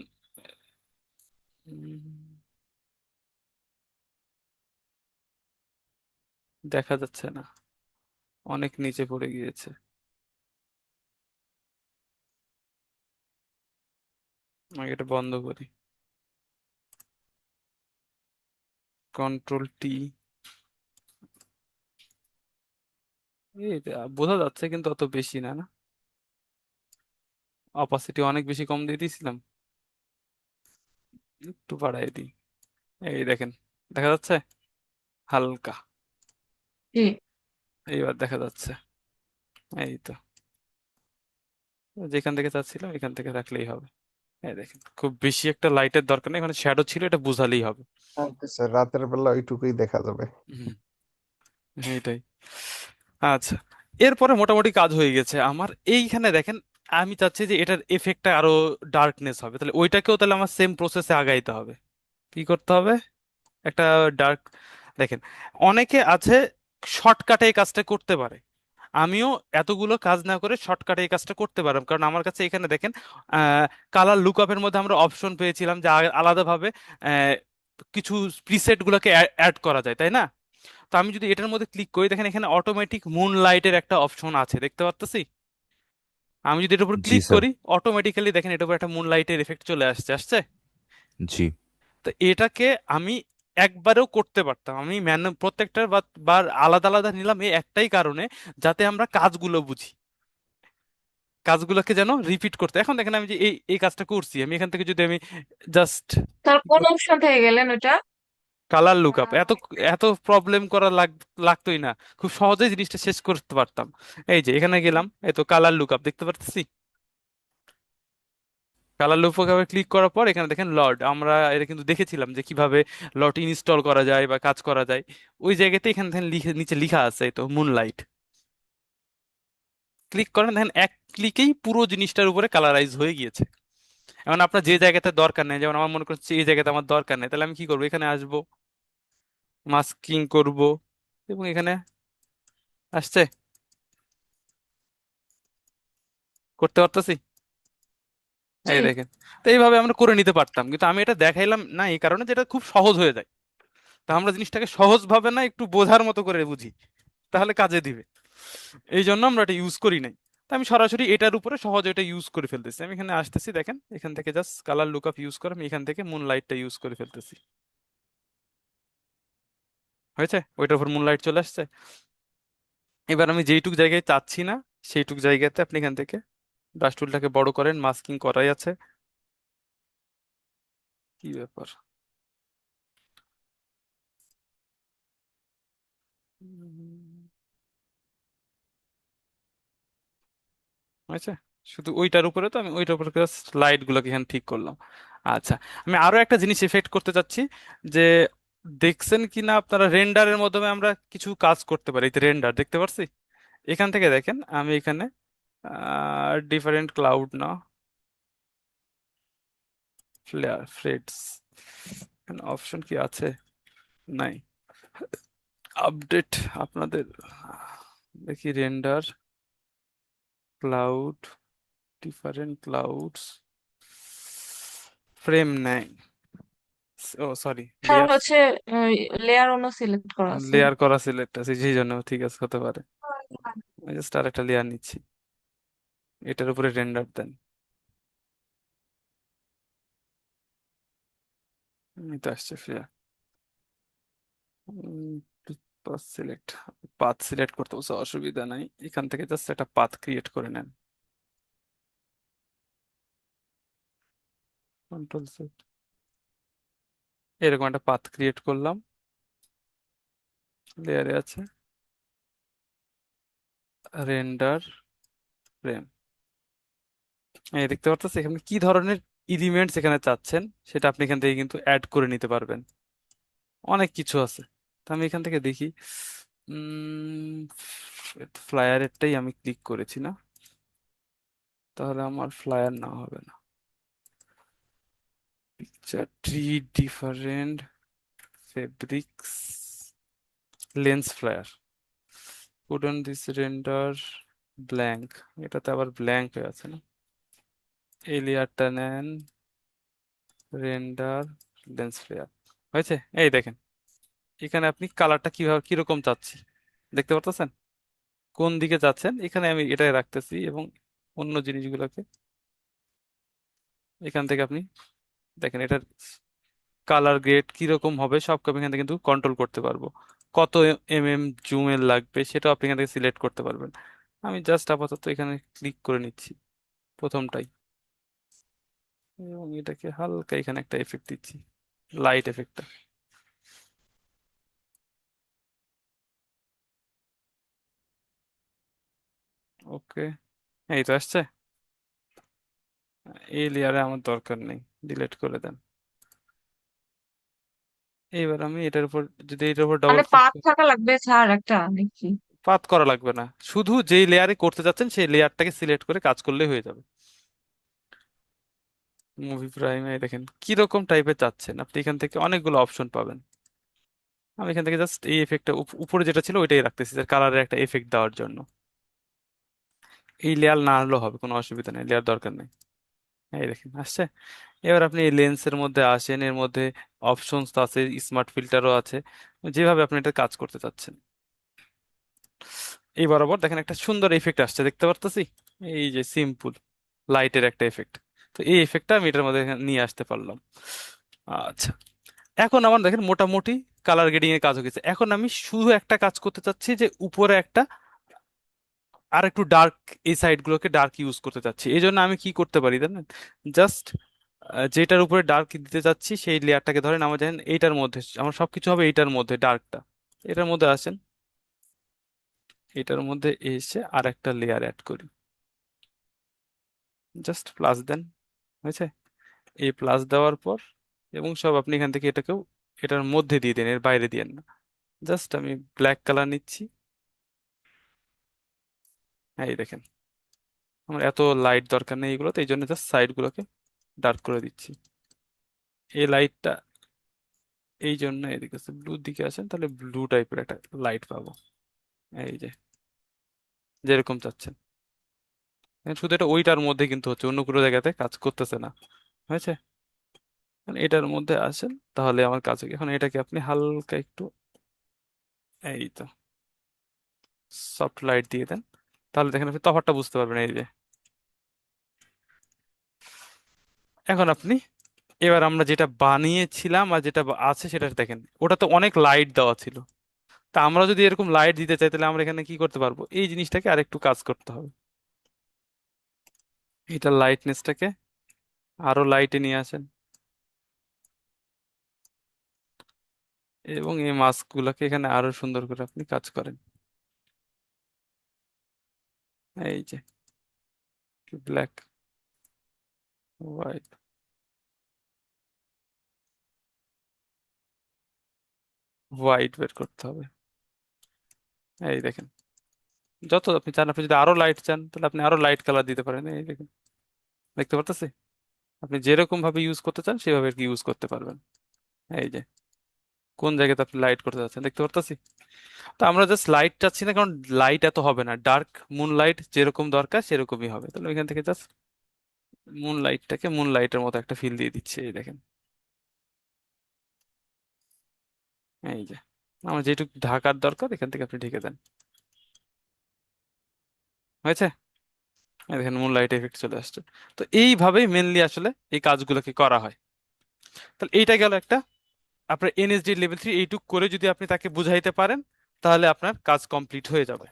উম, দেখা যাচ্ছে না, অনেক নিচে পড়ে গিয়েছে। আমি এটা বন্ধ করি, কন্ট্রোল টি, বোঝা যাচ্ছে কিন্তু অত বেশি না, না অপাসিটি অনেক বেশি কম দিয়ে দিয়েছিলাম, একটু বাড়াই দিই, এই দেখেন দেখা যাচ্ছে হালকা, জি। এইবার দেখা যাচ্ছে, এই তো, যেখান থেকে চাচ্ছিলাম এখান থেকে রাখলেই হবে। এই দেখেন খুব বেশি একটা লাইটের দরকার নেই, মানে শ্যাডো ছিল এটা বুঝালেই হবে। স্যার রাতের বেলা ওইটুকুই দেখা যাবে। হুম, এইটাই। আচ্ছা, এরপরে মোটামুটি কাজ হয়ে গেছে আমার, এইখানে দেখেন আমি চাচ্ছি যে এটার এফেক্টটা আরো ডার্কনেস হবে, তাহলে ওইটাকেও তাহলে আমার সেম প্রসেসে আগাইতে হবে। কি করতে হবে, একটা ডার্ক, দেখেন অনেকে আছে শর্টকাটে এই কাজটা করতে পারে, আমিও এতগুলো কাজ না করে শর্টকাটে এই কাজটা করতে পারলাম, কারণ আমার কাছে এখানে দেখেন কালার লুকআপের মধ্যে আমরা অপশন পেয়েছিলাম যে আলাদাভাবে আহ, কিছু প্রিসেট গুলোকে অ্যাড করা যায়, তাই না? তো আমি যদি এটার মধ্যে ক্লিক করি দেখেন এখানে অটোমেটিক মুন লাইটের একটা অপশন আছে, দেখতে পারতেছি। আমি যদি এটার উপর জি ক্লিক স্যার। করি অটোমেটিক্যালি দেখেন এটার উপর একটা মুন লাইটের এফেক্ট চলে আসছে আসছে। জি। তো এটাকে আমি একবারেও করতে পারতাম, আমি প্রত্যেকটা বার আলাদা আলাদা নিলাম এই একটাই কারণে, যাতে আমরা কাজগুলো বুঝি, কাজগুলোকে যেন রিপিট করতে। এখন দেখেন আমি যে এই এই কাজটা করছি, আমি এখান থেকে যদি আমি জাস্ট স্যার কোন অপশন থেকে গেলেন ওটা? কালার লুকআপ, এত এত প্রবলেম করা লাগতোই না, খুব সহজেই জিনিসটা শেষ করতে পারতাম। এই যে এখানে গেলাম, এই তো কালার লুকআপ দেখতে পারতেছি, কালার লুকআপে ক্লিক করার পর এখানে দেখেন লর্ড, আমরা এটা কিন্তু দেখেছিলাম যে কিভাবে লট ইনস্টল করা যায় বা কাজ করা যায়, ওই জায়গাতে এখানে দেখেন নিচে লেখা আছে, এই তো মুনলাইট, ক্লিক করেন দেখেন এক ক্লিকেই পুরো জিনিসটার উপরে কালারাইজ হয়ে গিয়েছে। এখন আপনার যে জায়গাতে দরকার নেই, যেমন আমার মনে করছে এই জায়গাতে আমার দরকার নেই, তাহলে আমি কি করবো, এখানে আসবো, মাস্কিং করব, এবং এখানে আসছে, করতে পারতেছি, জি। এই দেখেন। তো এইভাবে আমরা করে নিতে পারতাম, কিন্তু আমি এটা দেখাইলাম না এই কারণে যেটা খুব সহজ হয়ে যায়। তা আমরা জিনিসটাকে সহজ ভাবে না একটু বোঝার মতো করে বুঝি, তাহলে কাজে দিবে, এই জন্য আমরা এটা ইউজ করি নাই। তো আমি সরাসরি এটার উপরে সহজে এটা ইউজ করে ফেলতেছি, আমি এখানে আসতেছি দেখেন এখান থেকে জাস্ট কালার লুকআপ ইউজ করে আমি এখান থেকে মুন লাইটটা ইউজ করে ফেলতেছি, হয়েছে, ওইটার উপর মুন লাইট চলে আসছে। এবার আমি যেইটুক জায়গায় চাচ্ছি না সেইটুক জায়গাতে আপনি এখান থেকে ব্রাশ টুলটাকে বড় করেন, মাস্কিং করাই আছে, কি ব্যাপার, উম, হয়েছে, শুধু ওইটার উপরে, তো আমি ওইটার উপরে লাইট গুলোকে এখানে ঠিক করলাম। আচ্ছা, আমি আরো একটা জিনিস এফেক্ট করতে চাচ্ছি, যে দেখছেন কি না আপনারা রেন্ডারের মাধ্যমে আমরা কিছু কাজ করতে পারি, রেন্ডার দেখতে পারছি, এখান থেকে দেখেন আমি এখানে ডিফারেন্ট ক্লাউড না, ফ্লেয়ার ফ্রেডস, অপশন কি আছে, নাই, আপডেট আপনাদের, দেখি render cloud, different clouds, frame নাই, ও সরি, স্যার লেয়ার, হচ্ছে লেয়ার অন্য সিলেক্ট করা আছে। লেয়ার করা সিলেক্ট আছে সেই জন্য, ঠিক আছে হতে পারে, জাস্ট আর একটা লেয়ার নিচ্ছি, এটার উপরে রেন্ডার দেন, এই তো আসছে fair, path select, path select করতে বলছে, অসুবিধা নাই, এখান থেকে জাস্ট একটা পাথ ক্রিয়েট করে নেন, কন্ট্রোল সেট, এরকম একটা পাথ ক্রিয়েট করলাম, লেয়ারে আছে রেন্ডার ফ্রেম। এই দেখতে পাচ্ছেন এখানে কি ধরনের এলিমেন্টস এখানে চাচ্ছেন, সেটা আপনি এখান থেকে কিন্তু অ্যাড করে নিতে পারবেন। অনেক কিছু আছে। তো আমি এখান থেকে দেখি, উম ফ্লায়ারেরটাই আমি ক্লিক করেছি না, তাহলে আমার ফ্লায়ার না হবে না। Picture three different fabrics lens flyer wouldn't this render blank, এটাতে আবার ব্ল্যাঙ্ক হয়ে আছে না। এই লেয়ারটা নেন, রেন্ডার লেন্স ফ্লায়ার হয়েছে। এই দেখেন এখানে আপনি কালারটা কিভাবে কিরকম চাচ্ছি দেখতে পারতেছেন, কোন দিকে যাচ্ছেন এখানে আমি এটাই রাখতেছি, এবং অন্য জিনিসগুলোকে এখান থেকে আপনি দেখেন এটার কালার গ্রেড কিরকম হবে সব আমি এখান থেকে কিন্তু কন্ট্রোল করতে পারবো। কত জুমের লাগবে সেটাও আপনি এখান থেকে সিলেক্ট করতে পারবেন। আমি জাস্ট আপাতত এখানে ক্লিক করে নিচ্ছি প্রথমটাই, এবং এটাকে হালকা এখানে একটা এফেক্ট দিচ্ছি, লাইট এফেক্টটা। ওকে, এই তো আসছে। এই লেয়ারে আমার দরকার নেই, ডিলিট করে দেন। এইবার আমি এটার উপর, যদি এটার উপর ডাবল মানে ক্লিক পাত করি, থাকা লাগবে ছাড় একটা নাকি? পাথ করা লাগবে না, শুধু যেই লেয়ারে করতে যাচ্ছেন সেই লেয়ারটাকে সিলেক্ট করে কাজ করলেই হয়ে যাবে। মুভি প্রাইমে দেখেন কিরকম টাইপের চাচ্ছেন আপনি, এখান থেকে অনেকগুলো অপশন পাবেন। আমি এখান থেকে জাস্ট এই এফেক্টটা উপরে যেটা ছিল ওইটাই রাখতেছি, কালারের একটা এফেক্ট দেওয়ার জন্য। এই লেয়ার না হলেও হবে, কোনো অসুবিধা নেই, লেয়ার দরকার নেই। এই দেখেন আসছে। এবার আপনি এই লেন্সের মধ্যে আসেন, এর মধ্যে অপশনস তো আছে, স্মার্ট ফিল্টারও আছে, যেভাবে আপনি এটা কাজ করতে চাচ্ছেন। এই বরাবর দেখেন একটা সুন্দর এফেক্ট আসছে দেখতে পারতেছি, এই যে সিম্পল লাইটের একটা এফেক্ট। তো এই এফেক্টটা আমি এটার মধ্যে এখানে নিয়ে আসতে পারলাম। আচ্ছা, এখন আমার দেখেন মোটামুটি কালার গ্রেডিং এর কাজ হয়ে গেছে। এখন আমি শুধু একটা কাজ করতে চাচ্ছি, যে উপরে একটা আর একটু ডার্ক, এই সাইড গুলোকে ডার্ক ইউজ করতে চাচ্ছি। এই জন্য আমি কি করতে পারি জানেন, জাস্ট যেটার উপরে ডার্ক দিতে চাচ্ছি সেই লেয়ারটাকে ধরেন, আমার জানেন এইটার মধ্যে আমার সবকিছু হবে, এইটার মধ্যে ডার্কটা এটার মধ্যে আসেন, এটার মধ্যে এসে আর একটা লেয়ার অ্যাড করি, জাস্ট প্লাস দেন, হয়েছে। এই প্লাস দেওয়ার পর এবং সব আপনি এখান থেকে এটাকেও এটার মধ্যে দিয়ে দেন, এর বাইরে দিয়েন না। জাস্ট আমি ব্ল্যাক কালার নিচ্ছি, এই দেখেন আমার এত লাইট দরকার নেই এগুলোতে, এই জন্য জাস্ট সাইড গুলোকে ডার্ক করে দিচ্ছি। এই লাইটটা এই জন্য এদিকে ব্লুর দিকে আসেন, তাহলে ব্লু টাইপের একটা লাইট পাবো, এই যে যেরকম চাচ্ছেন। শুধু এটা ওইটার মধ্যে কিন্তু হচ্ছে, অন্য কোনো জায়গাতে কাজ করতেছে না, হয়েছে। মানে এটার মধ্যে আসেন, তাহলে আমার কাজ হয়ে গেছে। এখন এটাকে আপনি হালকা একটু এই তো সফট লাইট দিয়ে দেন, তাহলে দেখেন আপনি তফাৎটা বুঝতে পারবেন। এই যে এখন আপনি, এবার আমরা যেটা বানিয়েছিলাম আর যেটা আছে সেটা দেখেন, ওটা তো অনেক লাইট দেওয়া ছিল। তা আমরা যদি এরকম লাইট দিতে চাই তাহলে আমরা এখানে কি করতে পারবো, এই জিনিসটাকে আর একটু কাজ করতে হবে। এটা লাইটনেসটাকে আরো লাইটে নিয়ে আসেন, এবং এই মাস্ক গুলাকে এখানে আরো সুন্দর করে আপনি কাজ করেন। এই যে ব্ল্যাক, হোয়াইট, হোয়াইট বের করতে হবে। এই দেখেন যত আপনি চান, আপনি যদি আরো লাইট চান তাহলে আপনি আরো লাইট কালার দিতে পারেন। এই দেখেন দেখতে পারতেছি, আপনি যেরকম ভাবে ইউজ করতে চান সেভাবে আর কি ইউজ করতে পারবেন। এই যে কোন জায়গাতে আপনি লাইট করতে চাচ্ছেন দেখতে পারতেছি। তো আমরা জাস্ট লাইট চাচ্ছি না, কারণ লাইট এত হবে না, ডার্ক মুন লাইট যেরকম দরকার সেরকমই হবে। তাহলে এখান থেকে জাস্ট মুন লাইটটাকে মুন লাইটের মতো একটা ফিল দিয়ে দিচ্ছে, এই দেখেন। এই যে আমার যেটুকু ঢাকার দরকার এখান থেকে আপনি ঢেকে দেন, হয়েছে। এই দেখেন মুন লাইট এফেক্ট চলে আসছে। তো এইভাবেই মেনলি আসলে এই কাজগুলোকে করা হয়। তাহলে এইটা গেল একটা, আপনার এনএসডি লেভেল 3 এইটুক করে যদি আপনি তাকে বুঝাইতে পারেন তাহলে আপনার কাজ কমপ্লিট হয়ে যাবে।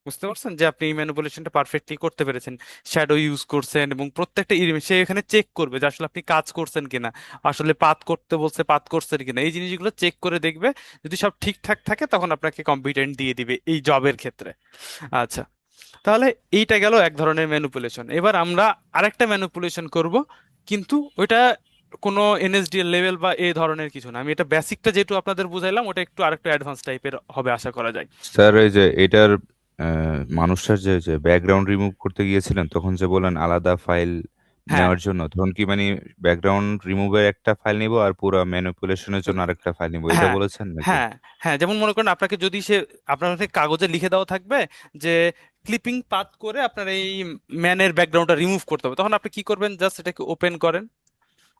বুঝতে পারছেন যে আপনি এই ম্যানিপুলেশনটা পারফেক্টলি করতে পেরেছেন, শ্যাডো ইউজ করছেন, এবং প্রত্যেকটা সে এখানে চেক করবে যে আসলে আপনি কাজ করছেন কিনা, আসলে পাত করতে বলছে পাত করছেন কিনা, এই জিনিসগুলো চেক করে দেখবে। যদি সব ঠিকঠাক থাকে তখন আপনাকে কম্পিটেন্ট দিয়ে দিবে এই জবের ক্ষেত্রে। আচ্ছা, তাহলে এইটা গেল এক ধরনের ম্যানিপুলেশন। এবার আমরা আরেকটা ম্যানিপুলেশন করব, কিন্তু ওইটা কোনো এনএসডিএল লেভেল বা এই ধরনের কিছু না। আমি এটা বেসিকটা যেহেতু আপনাদের বুঝাইলাম, ওটা একটু আরেকটু অ্যাডভান্স টাইপের হবে আশা করা যায়। স্যার এই যে এটার মানুষটার যে যে ব্যাকগ্রাউন্ড রিমুভ করতে গিয়েছিলেন তখন যে বললেন আলাদা ফাইল হ্যাঁ, নেওয়ার জন্য, তখন কি মানে ব্যাকগ্রাউন্ড রিমুভের একটা ফাইল নিব আর পুরো ম্যানিপুলেশনের জন্য আরেকটা ফাইল নিব, এটা হ্যাঁ, বলেছেন নাকি? হ্যাঁ, হ্যাঁ, যেমন মনে করেন আপনাকে যদি সে, আপনার কাছে কাগজে লিখে দেওয়া থাকবে যে ক্লিপিং পাথ করে আপনার এই ম্যানের ব্যাকগ্রাউন্ডটা রিমুভ করতে হবে, তখন আপনি কি করবেন, জাস্ট এটাকে ওপেন করেন,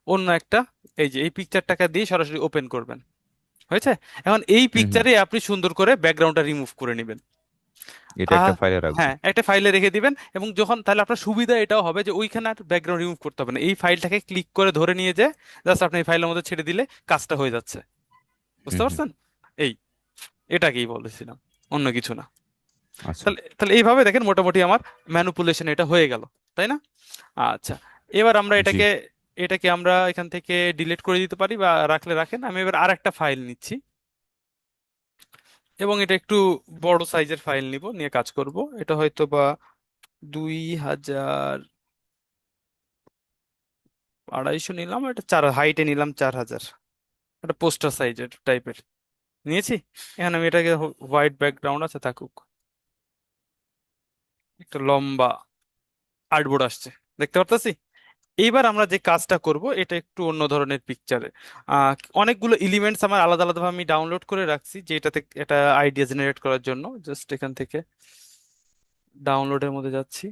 অন্য একটা, এই যে এই পিকচারটাকে দিয়ে সরাসরি ওপেন করবেন। হয়েছে? এখন এই হুম হুম। পিকচারে আপনি সুন্দর করে ব্যাকগ্রাউন্ডটা রিমুভ করে নেবেন। এটা আহ একটা ফাইলে রাখবো। হ্যাঁ, একটা ফাইলে রেখে দিবেন, এবং যখন, তাহলে আপনার সুবিধা এটাও হবে যে ওইখানে আর ব্যাকগ্রাউন্ড রিমুভ করতে হবে না, এই ফাইলটাকে ক্লিক করে ধরে নিয়ে যে জাস্ট আপনি এই ফাইলের মধ্যে ছেড়ে দিলে কাজটা হয়ে যাচ্ছে। হুম বুঝতে হুম। পারছেন? এই, এটাকেই বলেছিলাম, অন্য কিছু না। আচ্ছা। তাহলে তাহলে এইভাবে দেখেন মোটামুটি আমার ম্যানুপুলেশন এটা হয়ে গেল, তাই না? আচ্ছা, এবার আমরা জি। এটাকে এটাকে আমরা এখান থেকে ডিলিট করে দিতে পারি বা রাখলে রাখেন। আমি এবার আর একটা ফাইল নিচ্ছি, এবং এটা একটু বড় সাইজের ফাইল নিব, নিয়ে কাজ করব। এটা হয়তো বা 2000, 250 নিলাম, এটা 4 হাইটে নিলাম 4000, একটা পোস্টার সাইজের টাইপের নিয়েছি। এখানে আমি এটাকে, হোয়াইট ব্যাকগ্রাউন্ড আছে থাকুক, একটা লম্বা আর্টবোর্ড আসছে, দেখতে পারতাছি। এইবার আমরা যে কাজটা করব এটা একটু অন্য ধরনের পিকচারে। আহ অনেকগুলো এলিমেন্টস আমার আলাদা আলাদাভাবে আমি ডাউনলোড করে রাখছি, যে এটাতে এটা আইডিয়া জেনারেট করার জন্য। জাস্ট এখান থেকে ডাউনলোডের মধ্যে যাচ্ছি,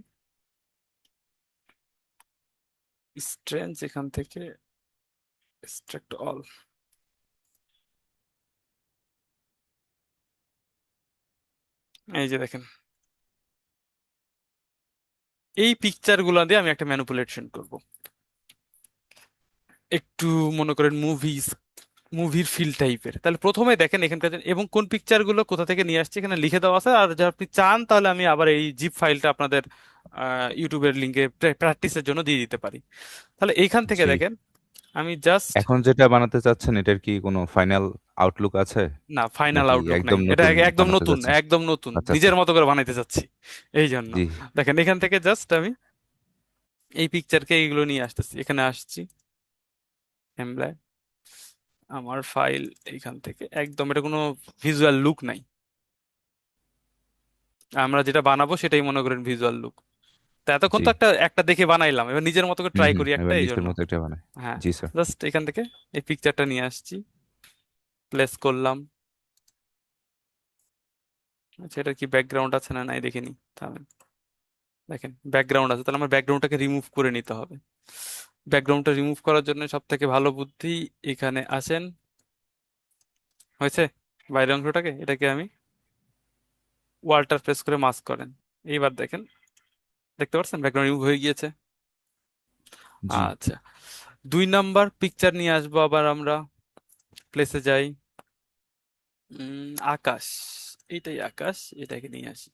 স্ট্রেঞ্জ, এখান থেকে এক্সট্রাক্ট অল। এই যে দেখেন, এই পিকচার গুলো দিয়ে আমি একটা ম্যানিপুলেশন করব, একটু মনে করেন মুভির ফিল টাইপের। তাহলে প্রথমে দেখেন এখানকার এবং কোন পিকচার গুলো কোথা থেকে নিয়ে আসছে এখানে লিখে দেওয়া আছে। আর যদি আপনি চান তাহলে আমি আবার এই জিপ ফাইলটা আপনাদের ইউটিউবের লিঙ্কে প্র্যাকটিসের জন্য দিয়ে দিতে পারি। তাহলে এইখান থেকে জি। দেখেন, আমি জাস্ট, এখন যেটা বানাতে চাচ্ছেন এটার কি কোনো ফাইনাল আউটলুক আছে না, ফাইনাল নাকি আউটলুক নাই, একদম এটা নতুন একদম বানাতে নতুন, চাচ্ছেন? একদম নতুন, আচ্ছা আচ্ছা। নিজের মতো করে বানাইতে চাচ্ছি, এই জন্য। জি। দেখেন এখান থেকে জাস্ট আমি এই পিকচারকে এইগুলো নিয়ে আসতেছি, এখানে আসছি, এমব্ল্যাক, আমার ফাইল, এইখান থেকে একদম এটা কোনো ভিজুয়াল লুক নাই, আমরা যেটা বানাবো সেটাই মনে করেন ভিজুয়াল লুক। তা এতক্ষণ জি। তো একটা একটা দেখে বানাইলাম, এবার নিজের মতো করে হুম ট্রাই হুম, করি একটা, এবার এই নিজের জন্য। মতো একটা বানাই। হ্যাঁ, জি স্যার। জাস্ট এখান থেকে এই পিকচারটা নিয়ে আসছি, প্লেস করলাম। আচ্ছা, এটা কি ব্যাকগ্রাউন্ড আছে না নাই দেখিনি, থামেন। দেখেন ব্যাকগ্রাউন্ড আছে, তাহলে আমার ব্যাকগ্রাউন্ডটাকে রিমুভ করে নিতে হবে। ব্যাকগ্রাউন্ডটা রিমুভ করার জন্য সব থেকে ভালো বুদ্ধি, এখানে আসেন, হয়েছে, বাইরের অংশটাকে, এটাকে আমি ওয়াল্টার প্রেস করে মাস্ক করেন। এইবার দেখেন, দেখতে পাচ্ছেন ব্যাকগ্রাউন্ড রিমুভ হয়ে গিয়েছে। জি। আচ্ছা, 2 নাম্বার পিকচার নিয়ে আসবো আবার আমরা, প্লেসে যাই, আকাশ, এটাই আকাশ, এটাকে নিয়ে আসি।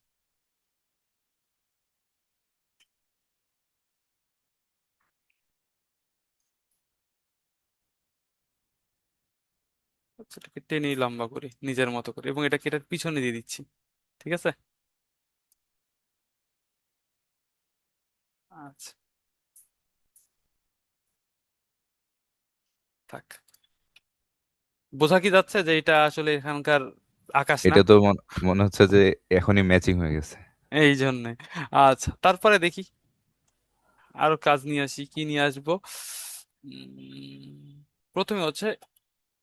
আচ্ছা, এটাকে টেনে লম্বা করে নিজের মতো করে, এবং এটাকে এটার পিছনে দিয়ে দিচ্ছি, ঠিক আছে। আচ্ছা, থাক। বোঝা কি যাচ্ছে যে এটা আসলে এখানকার আকাশ না? এটা তো মনে হচ্ছে যে এখনই ম্যাচিং হয়ে গেছে। এই জন্যে। আচ্ছা, তারপরে দেখি আরো কাজ নিয়ে আসি, কি নিয়ে আসবো। প্রথমে হচ্ছে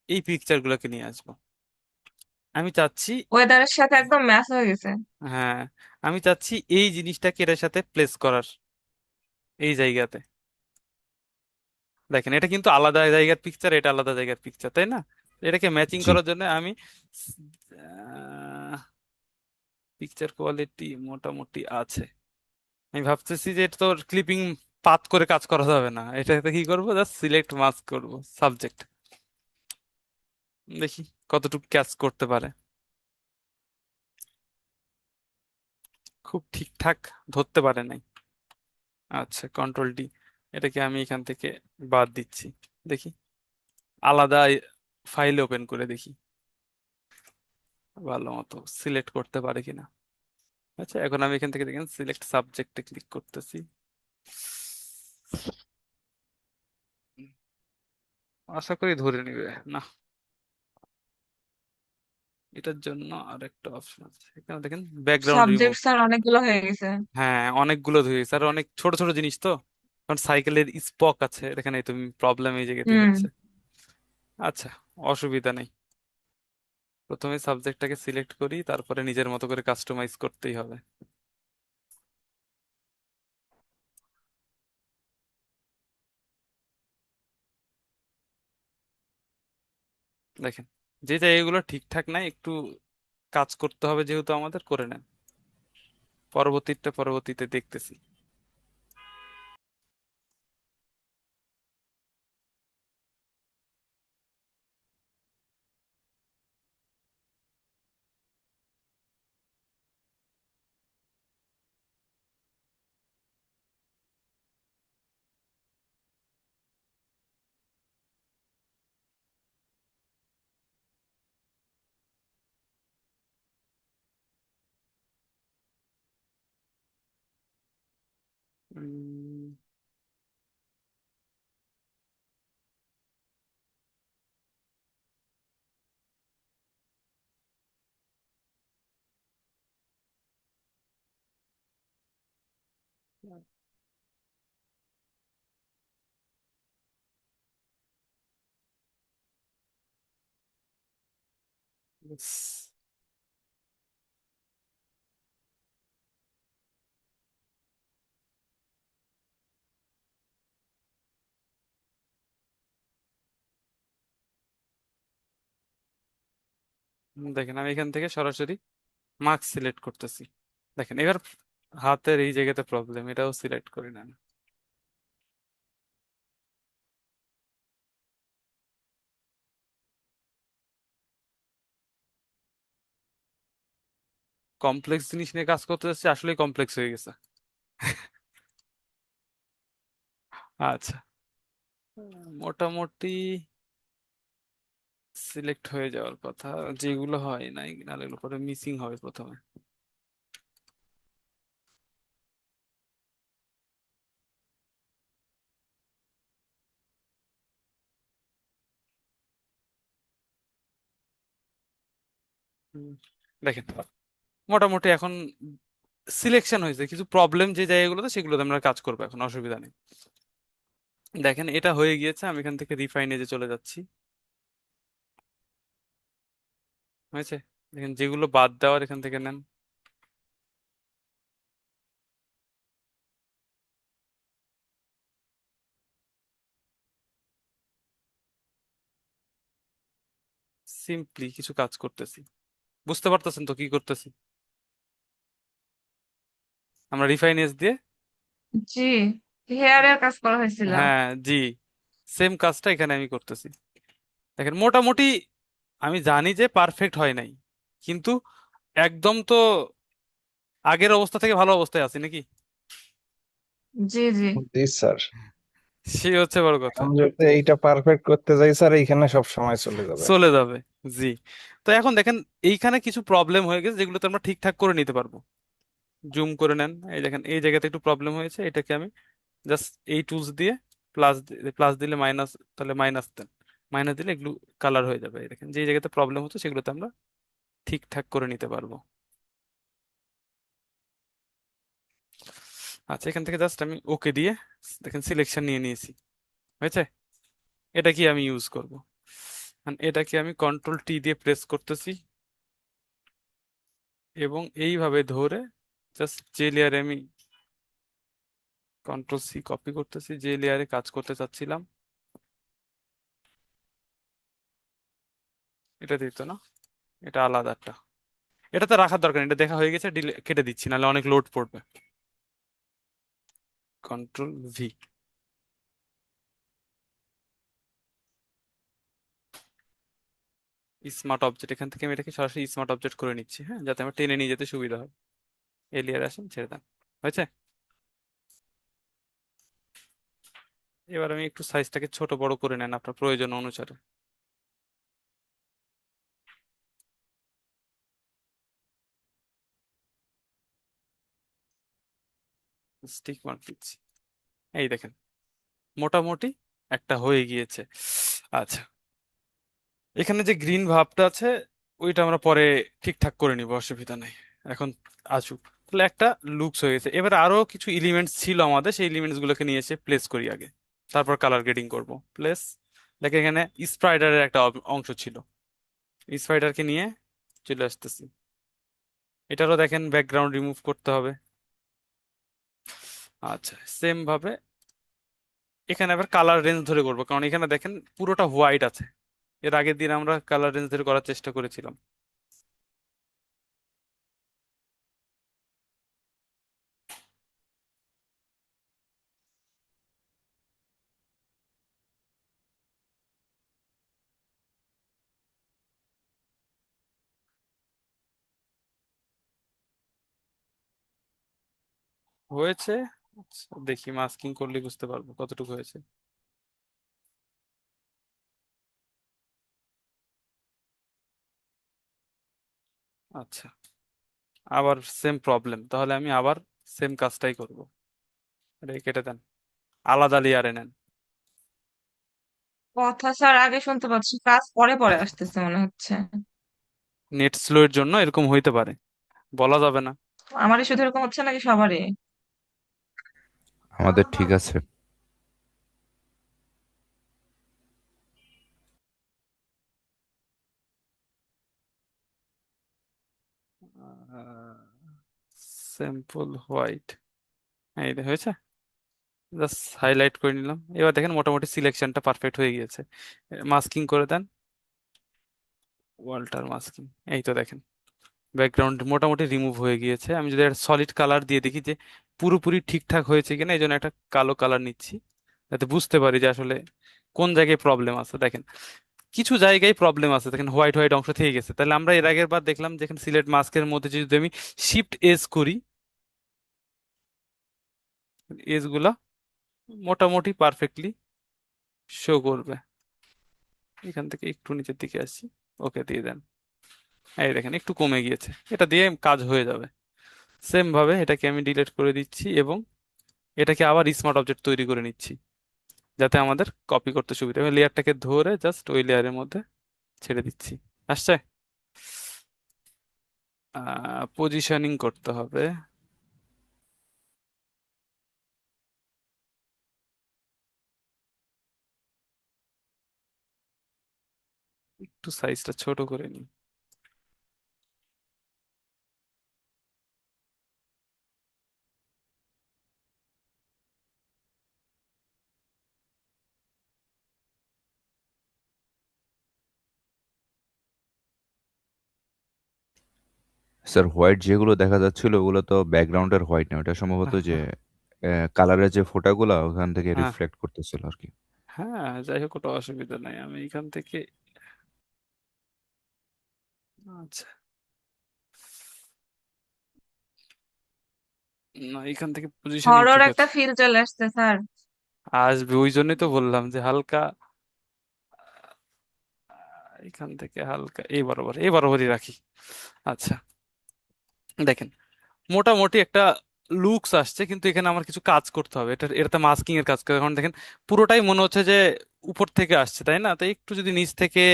এই পিকচার গুলোকে নিয়ে আসবো। আমি চাচ্ছি, ওয়েদারের সাথে একদম ম্যাচ হয়ে গেছে। হ্যাঁ, আমি চাচ্ছি এই জিনিসটাকে এটার সাথে প্লেস করার, এই জায়গাতে। দেখেন এটা কিন্তু আলাদা জায়গার পিকচার, এটা আলাদা জায়গার পিকচার, তাই না? এটাকে ম্যাচিং জি। করার জন্য আমি পিকচার কোয়ালিটি মোটামুটি আছে। আমি ভাবতেছি যে এটা তো ক্লিপিং পাথ করে কাজ করা যাবে না, এটাতে কি করবো, জাস্ট সিলেক্ট মাস্ক করব সাবজেক্ট, দেখি কতটুকু ক্যাচ করতে পারে। খুব ঠিকঠাক ধরতে পারে নাই। আচ্ছা, কন্ট্রোল ডি, এটাকে আমি এখান থেকে বাদ দিচ্ছি। দেখি আলাদা ফাইল ওপেন করে দেখি ভালো মতো সিলেক্ট করতে পারে কিনা। আচ্ছা, এখন আমি এখান থেকে দেখেন সিলেক্ট সাবজেক্টে ক্লিক করতেছি। আশা করি ধরে নিবে না। এটার জন্য আরেকটা অপশন আছে, এখানে দেখেন ব্যাকগ্রাউন্ড রিমুভ। সাবজেক্ট স্যার অনেকগুলো হয়ে গেছে। হ্যাঁ, অনেকগুলো ধরে গেছে আর অনেক ছোট ছোট জিনিস তো, কারণ সাইকেলের স্পক আছে এখানে, তুমি প্রবলেম এই জায়গাতেই হুম। হচ্ছে। আচ্ছা, অসুবিধা নেই। প্রথমে সাবজেক্টটাকে সিলেক্ট করি, তারপরে নিজের মতো করে কাস্টমাইজ করতেই হবে। দেখেন, যে জায়গাগুলো ঠিকঠাক নাই একটু কাজ করতে হবে, যেহেতু আমাদের করে নেন, পরবর্তীতে দেখতেছি। উম, ব্যাস। দেখেন, আমি এখান থেকে সরাসরি মার্কস সিলেক্ট করতেছি। দেখেন এবার হাতের এই জায়গাতে প্রবলেম, এটাও সিলেক্ট করি না। কমপ্লেক্স জিনিস নিয়ে কাজ করতে যাচ্ছি, আসলে কমপ্লেক্স হয়ে গেছে। আচ্ছা, মোটামুটি সিলেক্ট হয়ে যাওয়ার কথা, যেগুলো হয় নাই নাহলে এগুলো পরে মিসিং হবে প্রথমে। হুম, দেখেন মোটামুটি এখন সিলেকশন হয়েছে, কিছু প্রবলেম যে জায়গাগুলোতে সেগুলোতে আমরা কাজ করবো, এখন অসুবিধা নেই। দেখেন এটা হয়ে গিয়েছে, আমি এখান থেকে রিফাইন এজে চলে যাচ্ছি। হয়েছে, দেখেন যেগুলো বাদ দেওয়ার এখান থেকে নেন। সিম্পলি কিছু কাজ করতেছি, বুঝতে পারতেছেন তো কি করতেছি আমরা রিফাইন এজ দিয়ে। জি, হেয়ারের কাজ করা হয়েছিল। হ্যাঁ জি, সেম কাজটা এখানে আমি করতেছি। দেখেন মোটামুটি, আমি জানি যে পারফেক্ট হয় নাই, কিন্তু একদম তো আগের অবস্থা থেকে ভালো অবস্থায় আছি নাকি? জি জি। জি স্যার। সে হচ্ছে বড় কথা। আমি যদি এইটা পারফেক্ট করতে যাই স্যার এইখানে সব সময় চলে যাবে। চলে যাবে। জি, তো এখন দেখেন এইখানে কিছু প্রবলেম হয়ে গেছে, যেগুলোতে আমরা ঠিকঠাক করে নিতে পারবো। জুম করে নেন, এই দেখেন এই জায়গাতে একটু প্রবলেম হয়েছে, এটাকে আমি জাস্ট এই টুলস দিয়ে প্লাস, প্লাস দিলে মাইনাস, তাহলে মাইনাস দেন, মাইনাস দিলে এগুলো কালার হয়ে যাবে। এই দেখেন যে জায়গাতে প্রবলেম হচ্ছে সেগুলোতে আমরা ঠিকঠাক করে নিতে পারবো। আচ্ছা, এখান থেকে জাস্ট আমি ওকে দিয়ে দেখেন সিলেকশন নিয়ে নিয়েছি। হয়েছে, এটা কি আমি ইউজ করব, এটাকে আমি কন্ট্রোল টি দিয়ে প্রেস করতেছি, এবং এইভাবে ধরে জাস্ট যে লেয়ারে আমি কন্ট্রোল সি কপি করতেছি, যে লেয়ারে কাজ করতে চাচ্ছিলাম, এটা দিত না, এটা আলাদাটা, এটাতে রাখার দরকার নেই, এটা দেখা হয়ে গেছে, কেটে দিচ্ছি নাহলে অনেক লোড পড়বে। কন্ট্রোল ভি, স্মার্ট অবজেক্ট, এখান থেকে আমি এটাকে সরাসরি স্মার্ট অবজেক্ট করে নিচ্ছি, হ্যাঁ, যাতে আমার টেনে নিয়ে যেতে সুবিধা হয়। এই লেয়ারে আসেন, ছেড়ে দেন। হয়েছে? এবার আমি একটু সাইজটাকে ছোট বড় করে নেন আপনার প্রয়োজন অনুসারে। স্টিক মার্ক দিচ্ছি। এই দেখেন, মোটামুটি একটা হয়ে গিয়েছে। আচ্ছা, এখানে যে গ্রিন ভাবটা আছে ওইটা আমরা পরে ঠিকঠাক করে নিব, অসুবিধা নেই। এখন আসুক, তাহলে একটা লুকস হয়ে গেছে। এবার আরো কিছু এলিমেন্টস ছিল আমাদের, সেই এলিমেন্টস গুলোকে নিয়ে এসে প্লেস করি আগে, তারপর কালার গ্রেডিং করব। প্লেস, দেখে এখানে স্পাইডারের একটা অংশ ছিল, স্পাইডারকে নিয়ে চলে আসতেছি। এটারও দেখেন ব্যাকগ্রাউন্ড রিমুভ করতে হবে। আচ্ছা, সেম ভাবে এখানে আবার কালার রেঞ্জ ধরে করবো, কারণ এখানে দেখেন পুরোটা হোয়াইট আছে। এর আগের দিন আমরা কালার রেঞ্জ ধরে করার চেষ্টা করেছিলাম। হয়েছে। আচ্ছা, দেখি মাস্কিং করলে বুঝতে পারবো কতটুকু হয়েছে। আচ্ছা, আবার সেম প্রবলেম, তাহলে আমি আবার সেম কাজটাই করব। এটা কেটে দেন, আলাদা লেয়ারে নেন। কথা স্যার আগে শুনতে পাচ্ছি, কাজ পরে পরে আসতেছে মনে হচ্ছে। নেট স্লো এর জন্য এরকম হইতে পারে, বলা যাবে না। আমারই শুধু এরকম হচ্ছে নাকি সবারই? আমাদের ঠিক আছে। সিম্পল হোয়াইট, এই হয়েছে। জাস্ট হাইলাইট করে নিলাম। এবার দেখেন মোটামুটি সিলেকশনটা পারফেক্ট হয়ে গিয়েছে। মাস্কিং করে দেন, ওয়াল্টার মাস্কিং। এই তো দেখেন ব্যাকগ্রাউন্ড মোটামুটি রিমুভ হয়ে গিয়েছে। আমি যদি একটা সলিড কালার দিয়ে দেখি যে পুরোপুরি ঠিকঠাক হয়েছে কিনা, এই জন্য একটা কালো কালার নিচ্ছি, যাতে বুঝতে পারি যে আসলে কোন জায়গায় প্রবলেম আছে। দেখেন কিছু জায়গায় প্রবলেম আছে, দেখেন হোয়াইট হোয়াইট অংশ থেকে গেছে। তাহলে আমরা এর আগের বার দেখলাম যেখানে সিলেট মাস্কের মধ্যে যদি আমি শিফট এজ করি, এজ গুলা মোটামুটি পারফেক্টলি শো করবে। এখান থেকে একটু নিচের দিকে আসি, ওকে দিয়ে দেন। এই দেখেন একটু কমে গিয়েছে, এটা দিয়ে কাজ হয়ে যাবে। সেম ভাবে এটাকে আমি ডিলিট করে দিচ্ছি এবং এটাকে আবার স্মার্ট অবজেক্ট তৈরি করে নিচ্ছি, যাতে আমাদের কপি করতে সুবিধা। আমি লেয়ারটাকে ধরে জাস্ট ওই লেয়ারের মধ্যে ছেড়ে দিচ্ছি। আসছে। পজিশনিং করতে হবে, একটু সাইজটা ছোট করে নিই। স্যার, হোয়াইট যেগুলো দেখা যাচ্ছিল ওগুলো তো ব্যাকগ্রাউন্ডের হোয়াইট না, ওটা সম্ভবত যে হ্যাঁ, কালারের যে ফোঁটাগুলো ওখান থেকে হ্যাঁ, রিফ্লেক্ট করতেছিল আর কি। হ্যাঁ, যাই হোক ওটা অসুবিধা নাই, আমি এখান থেকে। আচ্ছা, না এখান থেকে পজিশনিং হরর ঠিক একটা আছে। ফিল চলে আসছে স্যার। আসবে, ওই জন্যই তো বললাম যে হালকা এখান থেকে হালকা এই বরাবর, এই বরাবরই রাখি। আচ্ছা, দেখেন মোটামুটি একটা লুকস আসছে, কিন্তু এখানে আমার কিছু কাজ করতে হবে। এটাতে মাস্কিং এর কাজ করে। এখন দেখেন পুরোটাই মনে হচ্ছে যে উপর থেকে আসছে, তাই না? তাই একটু যদি নিচ থেকে,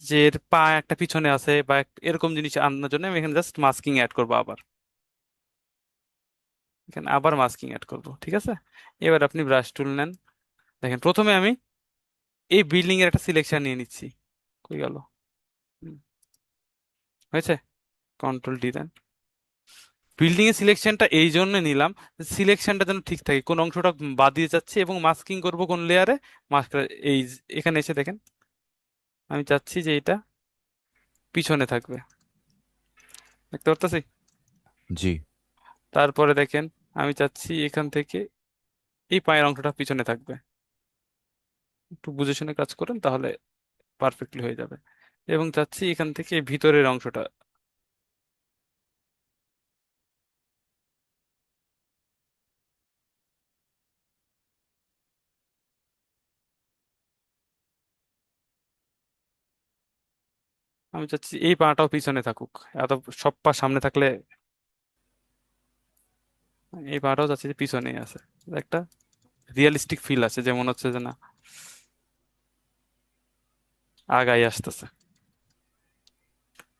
যে এর পা একটা পিছনে আছে বা এরকম জিনিস আনার জন্য আমি এখানে জাস্ট মাস্কিং অ্যাড করবো আবার। এখানে আবার মাস্কিং অ্যাড করব, ঠিক আছে। এবার আপনি ব্রাশ টুল নেন। দেখেন প্রথমে আমি এই বিল্ডিং এর একটা সিলেকশন নিয়ে নিচ্ছি। কই গেল? হুম, হয়েছে। কন্ট্রোল ডি দেন। বিল্ডিং এর সিলেকশনটা এই জন্য নিলাম, সিলেকশনটা যেন ঠিক থাকে, কোন অংশটা বাদ দিয়ে যাচ্ছে, এবং মাস্কিং করব কোন লেয়ারে। মাস্ক, এই এখানে এসে দেখেন আমি চাচ্ছি যে এটা পিছনে থাকবে, দেখতে পারতেছি। জি। তারপরে দেখেন আমি চাচ্ছি এখান থেকে এই পায়ের অংশটা পিছনে থাকবে। একটু বুঝে শুনে কাজ করেন, তাহলে পারফেক্টলি হয়ে যাবে। এবং চাচ্ছি এখান থেকে এই ভিতরের অংশটা আমি চাচ্ছি এই পাটাও পিছনে থাকুক। এত সব পা সামনে থাকলে এই পাটাও চাচ্ছি যে পিছনেই আছে, একটা রিয়েলিস্টিক ফিল আছে, যেমন হচ্ছে যে না আগাই আসতেছে।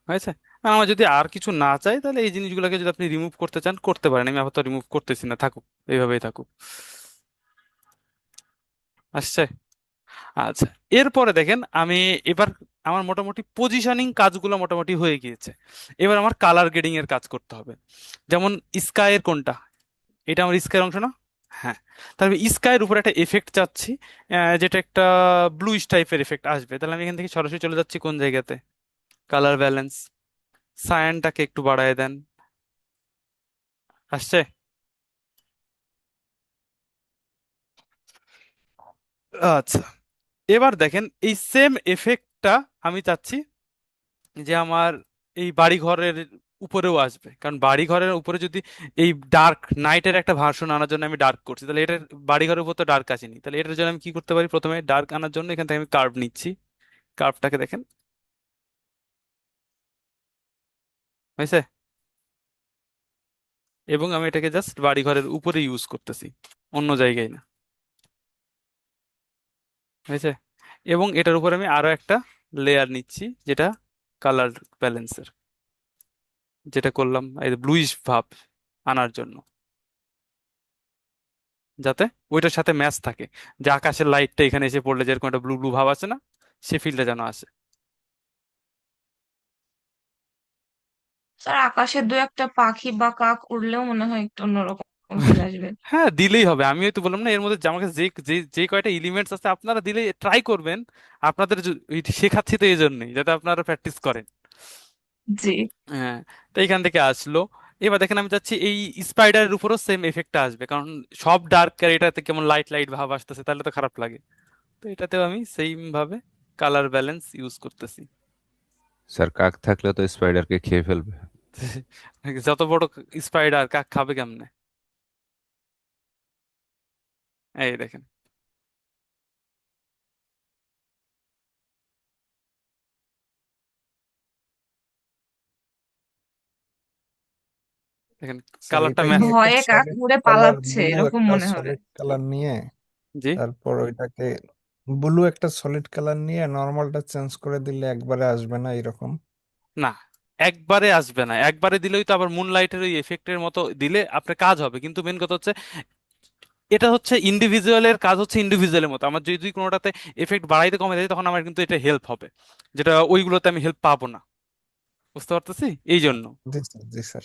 হয়েছে। আর আমার যদি আর কিছু না চাই, তাহলে এই জিনিসগুলোকে যদি আপনি রিমুভ করতে চান করতে পারেন, আমি আপাতত রিমুভ করতেছি না, থাকুক এইভাবেই থাকুক। আসছে। আচ্ছা, এরপরে দেখেন আমি এবার আমার মোটামুটি পজিশনিং কাজগুলো মোটামুটি হয়ে গিয়েছে। এবার আমার কালার গ্রেডিং এর কাজ করতে হবে। যেমন স্কাই এর কোনটা, এটা আমার স্কাই অংশ না? হ্যাঁ। তাহলে স্কাইয়ের উপর একটা এফেক্ট চাচ্ছি, যেটা একটা ব্লুইশ টাইপের এফেক্ট আসবে। তাহলে আমি এখান থেকে সরাসরি চলে যাচ্ছি কোন জায়গাতে, কালার ব্যালেন্স, সায়ানটাকে একটু বাড়ায় দেন। আসছে। আচ্ছা, এবার দেখেন এই সেম এফেক্টটা আমি চাচ্ছি যে আমার এই বাড়ি ঘরের উপরেও আসবে, কারণ বাড়ি ঘরের উপরে যদি এই ডার্ক নাইটের একটা ভার্সন আনার জন্য আমি ডার্ক করছি, তাহলে এটার বাড়ি ঘরের উপর তো ডার্ক আসেনি, তাহলে এটার জন্য আমি কি করতে পারি, প্রথমে ডার্ক আনার জন্য এখান থেকে আমি কার্ভ নিচ্ছি। কার্ভটাকে দেখেন, হয়েছে। এবং আমি এটাকে জাস্ট বাড়ি ঘরের উপরে ইউজ করতেছি, অন্য জায়গায় না। হয়েছে। এবং এটার উপর আমি আরো একটা লেয়ার নিচ্ছি, যেটা কালার ব্যালেন্সের, যেটা করলাম এই ব্লুইশ ভাব আনার জন্য, যাতে ওইটার সাথে ম্যাচ থাকে, যে আকাশের লাইটটা এখানে এসে পড়লে যেরকম একটা ব্লু ব্লু ভাব আছে না, সে ফিলটা যেন আসে। স্যার আকাশে দু একটা পাখি বা কাক উড়লেও মনে হয় একটু অন্যরকম ফিল আসবে। হ্যাঁ, দিলেই হবে। আমি তো বললাম না, এর মধ্যে যে আমাকে যে যে যে কয়টা এলিমেন্টস আছে আপনারা দিলে ট্রাই করবেন। আপনাদের শেখাচ্ছি তো এই জন্যই, যাতে আপনারা প্র্যাকটিস করেন। জি। হ্যাঁ। তো এইখান থেকে আসলো। এবার দেখেন আমি চাচ্ছি এই স্পাইডারের উপরও সেম এফেক্টটা আসবে, কারণ সব ডার্ক আর এটাতে কেমন লাইট লাইট ভাব আসতেছে, তাহলে তো খারাপ লাগে। তো এটাতেও আমি সেম ভাবে কালার ব্যালেন্স ইউজ করতেছি। স্যার কাক থাকলে তো স্পাইডারকে খেয়ে ফেলবে। যত বড় স্পাইডার কাক খাবে কেমনে? এই দেখেন। দেখেন স্যার কালারটা এটা কি ম্যাচ। একটা ভয়ে কাক সলিড উড়ে কালার, পালাচ্ছে ব্লু এরকম একটা মনে হবে। সলিড কালার নিয়ে জি। তারপর ওইটাকে, ব্লু একটা সলিড কালার নিয়ে নর্মালটা চেঞ্জ করে দিলে একবারে আসবে না এরকম? না, একবারে আসবে না। একবারে দিলেই তো আবার মুনলাইটের ওই এফেক্টের মতো দিলে আপনার কাজ হবে, কিন্তু মেন কথা হচ্ছে এটা হচ্ছে ইন্ডিভিজুয়ালের কাজ, হচ্ছে ইন্ডিভিজুয়ালের মতো। আমার যদি কোনোটাতে এফেক্ট বাড়াইতে কমে যায়, তখন আমার কিন্তু এটা হেল্প হবে, যেটা ওইগুলোতে আমি হেল্প পাবো না। বুঝতে পারতেছি, এই জন্য। জি স্যার, জি স্যার।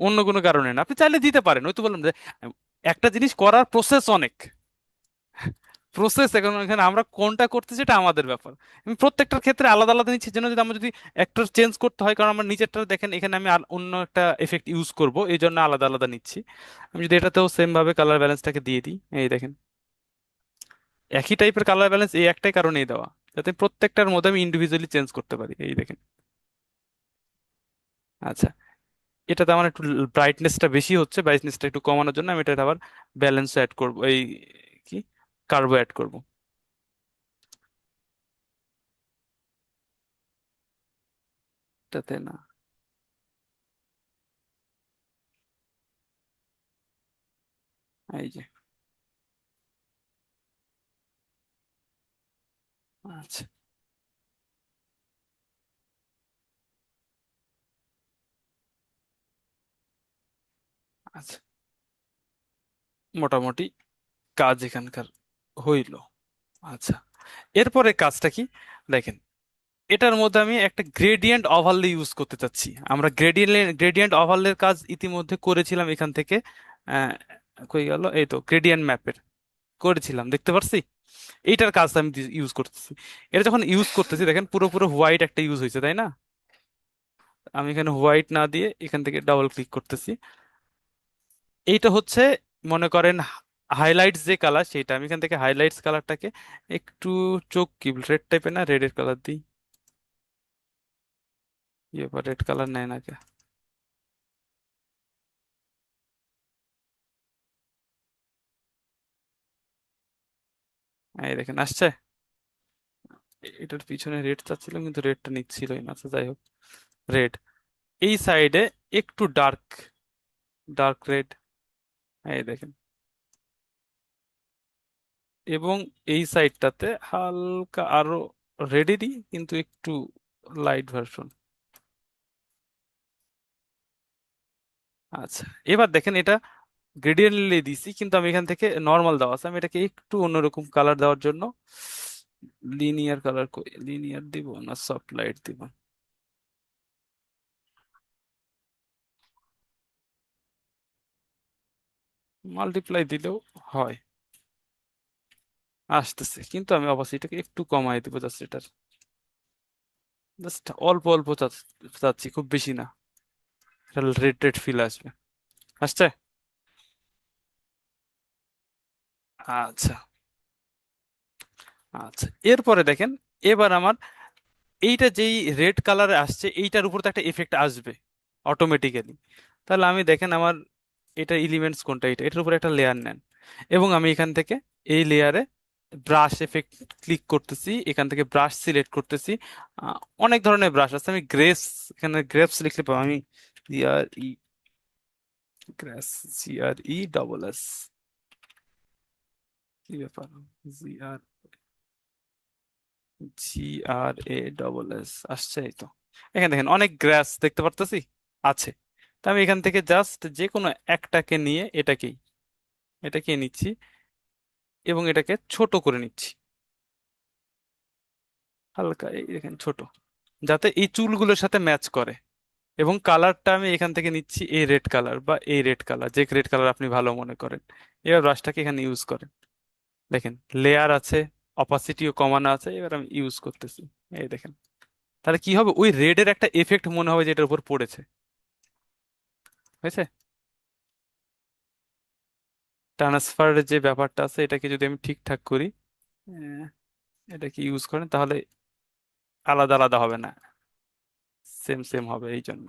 অন্য কোনো কারণে না, আপনি চাইলে দিতে পারেন। ওই তো বললাম যে একটা জিনিস করার প্রসেস অনেক, প্রসেস। এখন এখানে আমরা কোনটা করতেছি এটা আমাদের ব্যাপার। আমি প্রত্যেকটার ক্ষেত্রে আলাদা আলাদা নিচ্ছি, যেন যদি আমার যদি একটা চেঞ্জ করতে হয়, কারণ আমার নিচেরটা দেখেন এখানে আমি অন্য একটা এফেক্ট ইউজ করব, এই জন্য আলাদা আলাদা নিচ্ছি। আমি যদি এটাতেও সেম ভাবে কালার ব্যালেন্সটাকে দিয়ে দিই, এই দেখেন একই টাইপের কালার ব্যালেন্স, এই একটাই কারণেই দেওয়া, যাতে প্রত্যেকটার মধ্যে আমি ইন্ডিভিজুয়ালি চেঞ্জ করতে পারি। এই দেখেন। আচ্ছা, এটাতে আমার একটু ব্রাইটনেসটা বেশি হচ্ছে, ব্রাইটনেসটা একটু কমানোর জন্য আমি এটাতে আবার ব্যালেন্স অ্যাড করব, এই কি কার্বো অ্যাড করব। এটাতে না, এই যে। আচ্ছা। আচ্ছা, মোটামুটি কাজ এখানকার হইল। আচ্ছা, এরপরে কাজটা কি দেখেন, এটার মধ্যে আমি একটা গ্রেডিয়েন্ট ওভারলে ইউজ করতে চাচ্ছি। আমরা গ্রেডিয়েন্ট ওভারলের কাজ ইতিমধ্যে করেছিলাম এখান থেকে। আহ, কই গেল, এই তো গ্রেডিয়েন্ট ম্যাপের করেছিলাম, দেখতে পারছি। এইটার কাজ আমি ইউজ করতেছি। এটা যখন ইউজ করতেছি দেখেন পুরো পুরো হোয়াইট একটা ইউজ হয়েছে, তাই না? আমি এখানে হোয়াইট না দিয়ে এখান থেকে ডাবল ক্লিক করতেছি। এইটা হচ্ছে, মনে করেন হাইলাইটস যে কালার, সেটা আমি এখান থেকে হাইলাইটস কালারটাকে একটু, চোখ কি রেড টাইপের না, রেডের কালার দিই। ইয়ে রেড কালার নেয় না কে? এই দেখেন আসছে। এটার পিছনে রেড চাচ্ছিলাম কিন্তু রেডটা নিচ্ছিলই না, আচ্ছা যাই হোক। রেড এই সাইডে একটু ডার্ক, ডার্ক রেড, এই দেখেন। এবং এই সাইডটাতে হালকা আরো রেডেরই কিন্তু একটু লাইট ভার্সন। আচ্ছা, এবার দেখেন এটা গ্রেডিয়েন্টলি দিছি কিন্তু আমি এখান থেকে নর্মাল দেওয়া আছে, আমি এটাকে একটু অন্যরকম কালার দেওয়ার জন্য লিনিয়ার কালার, লিনিয়ার দিব না সফট লাইট দিব, মাল্টিপ্লাই দিলেও হয়, আসতেছে। কিন্তু আমি অপাসিটিকে একটু কমাই দিব, জাস্ট এটার জাস্ট অল্প অল্প চাচ্ছি, খুব বেশি না, রেড রেড ফিল আসবে। আসছে। আচ্ছা। আচ্ছা, এরপরে দেখেন, এবার আমার এইটা যেই রেড কালারে আসছে এইটার উপর তো একটা এফেক্ট আসবে অটোমেটিক্যালি। তাহলে আমি দেখেন আমার এটা এলিমেন্টস কোনটা, এটার উপর একটা লেয়ার নেন এবং আমি এখান থেকে এই লেয়ারে ব্রাশ এফেক্ট ক্লিক করতেছি, এখান থেকে ব্রাশ সিলেক্ট করতেছি। আহ, অনেক ধরনের ব্রাশ আছে, আমি গ্রেস, এখানে গ্রেপস লিখলে পাবো আমি, GRE, গ্রেস, GRE, কি ব্যাপার, GRASS আসছে, এই তো। এখানে দেখেন অনেক গ্রাস দেখতে পারতেছি, আছে। তো আমি এখান থেকে জাস্ট যে কোনো একটাকে নিয়ে এটাকে নিচ্ছি এবং এটাকে ছোট করে নিচ্ছি, হালকা এই দেখেন ছোট, যাতে এই চুলগুলোর সাথে ম্যাচ করে। এবং কালারটা আমি এখান থেকে নিচ্ছি এই রেড কালার বা এই রেড কালার, যে রেড কালার আপনি ভালো মনে করেন। এবার ব্রাশটাকে এখানে ইউজ করেন, দেখেন লেয়ার আছে, অপাসিটিও কমানো আছে, এবার আমি ইউজ করতেছি, এই দেখেন। তাহলে কি হবে, ওই রেডের একটা এফেক্ট মনে হবে যে এটার উপর পড়েছে, হয়েছে। ট্রান্সফারের যে ব্যাপারটা আছে এটাকে যদি আমি ঠিকঠাক করি, আহ, এটাকে ইউজ করেন, তাহলে আলাদা আলাদা হবে না, সেম সেম হবে এই জন্য।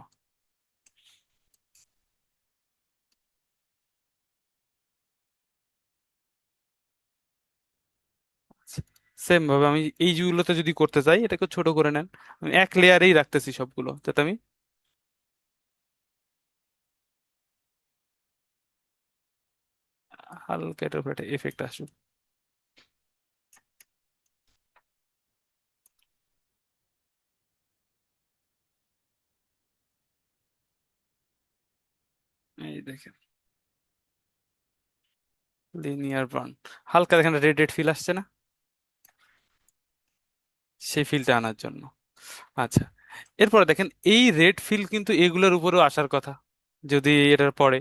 সেম ভাবে আমি এই যেগুলোতে যদি করতে চাই এটাকে ছোট করে নেন, আমি এক লেয়ারেই রাখতেছি সবগুলো যাতে আমি হালকা এটার উপর একটা এফেক্ট আসুক। এই দেখেন লিনিয়ার বার্ন, হালকা দেখেন রেড রেড ফিল আসছে না, সেই ফিলটা আনার জন্য। আচ্ছা, এরপরে দেখেন এই রেড ফিল কিন্তু এগুলোর উপরেও আসার কথা যদি এটার পরে।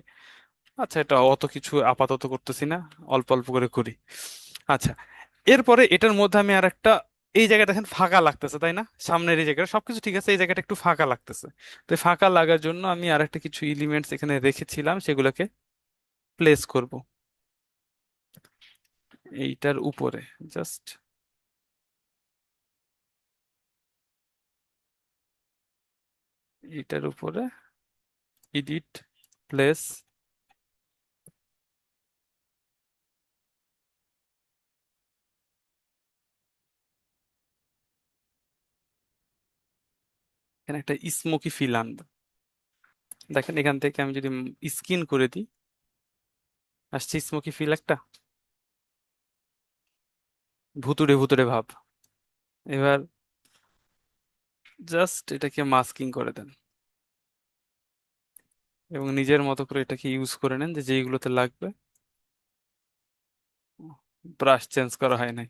আচ্ছা, এটা অত কিছু আপাতত করতেছি না, অল্প অল্প করে করি। আচ্ছা, এরপরে এটার মধ্যে আমি আর একটা, এই জায়গাটা দেখেন ফাঁকা লাগতেছে তাই না, সামনের এই জায়গাটা সবকিছু ঠিক আছে, এই জায়গাটা একটু ফাঁকা লাগতেছে। তো এই ফাঁকা লাগার জন্য আমি আর একটা কিছু এলিমেন্টস এখানে রেখেছিলাম, সেগুলোকে প্লেস করব এইটার উপরে, জাস্ট এইটার উপরে, এডিট, প্লেস। এখানে একটা স্মোকি ফিল আনবো, দেখেন এখান থেকে আমি যদি স্কিন করে দিই, আসছে স্মোকি ফিল একটা, ভুতুড়ে ভুতুড়ে ভাব। এবার জাস্ট এটাকে মাস্কিং করে দেন এবং নিজের মতো করে এটাকে ইউজ করে নেন যে যেইগুলোতে লাগবে। ব্রাশ চেঞ্জ করা হয় নাই।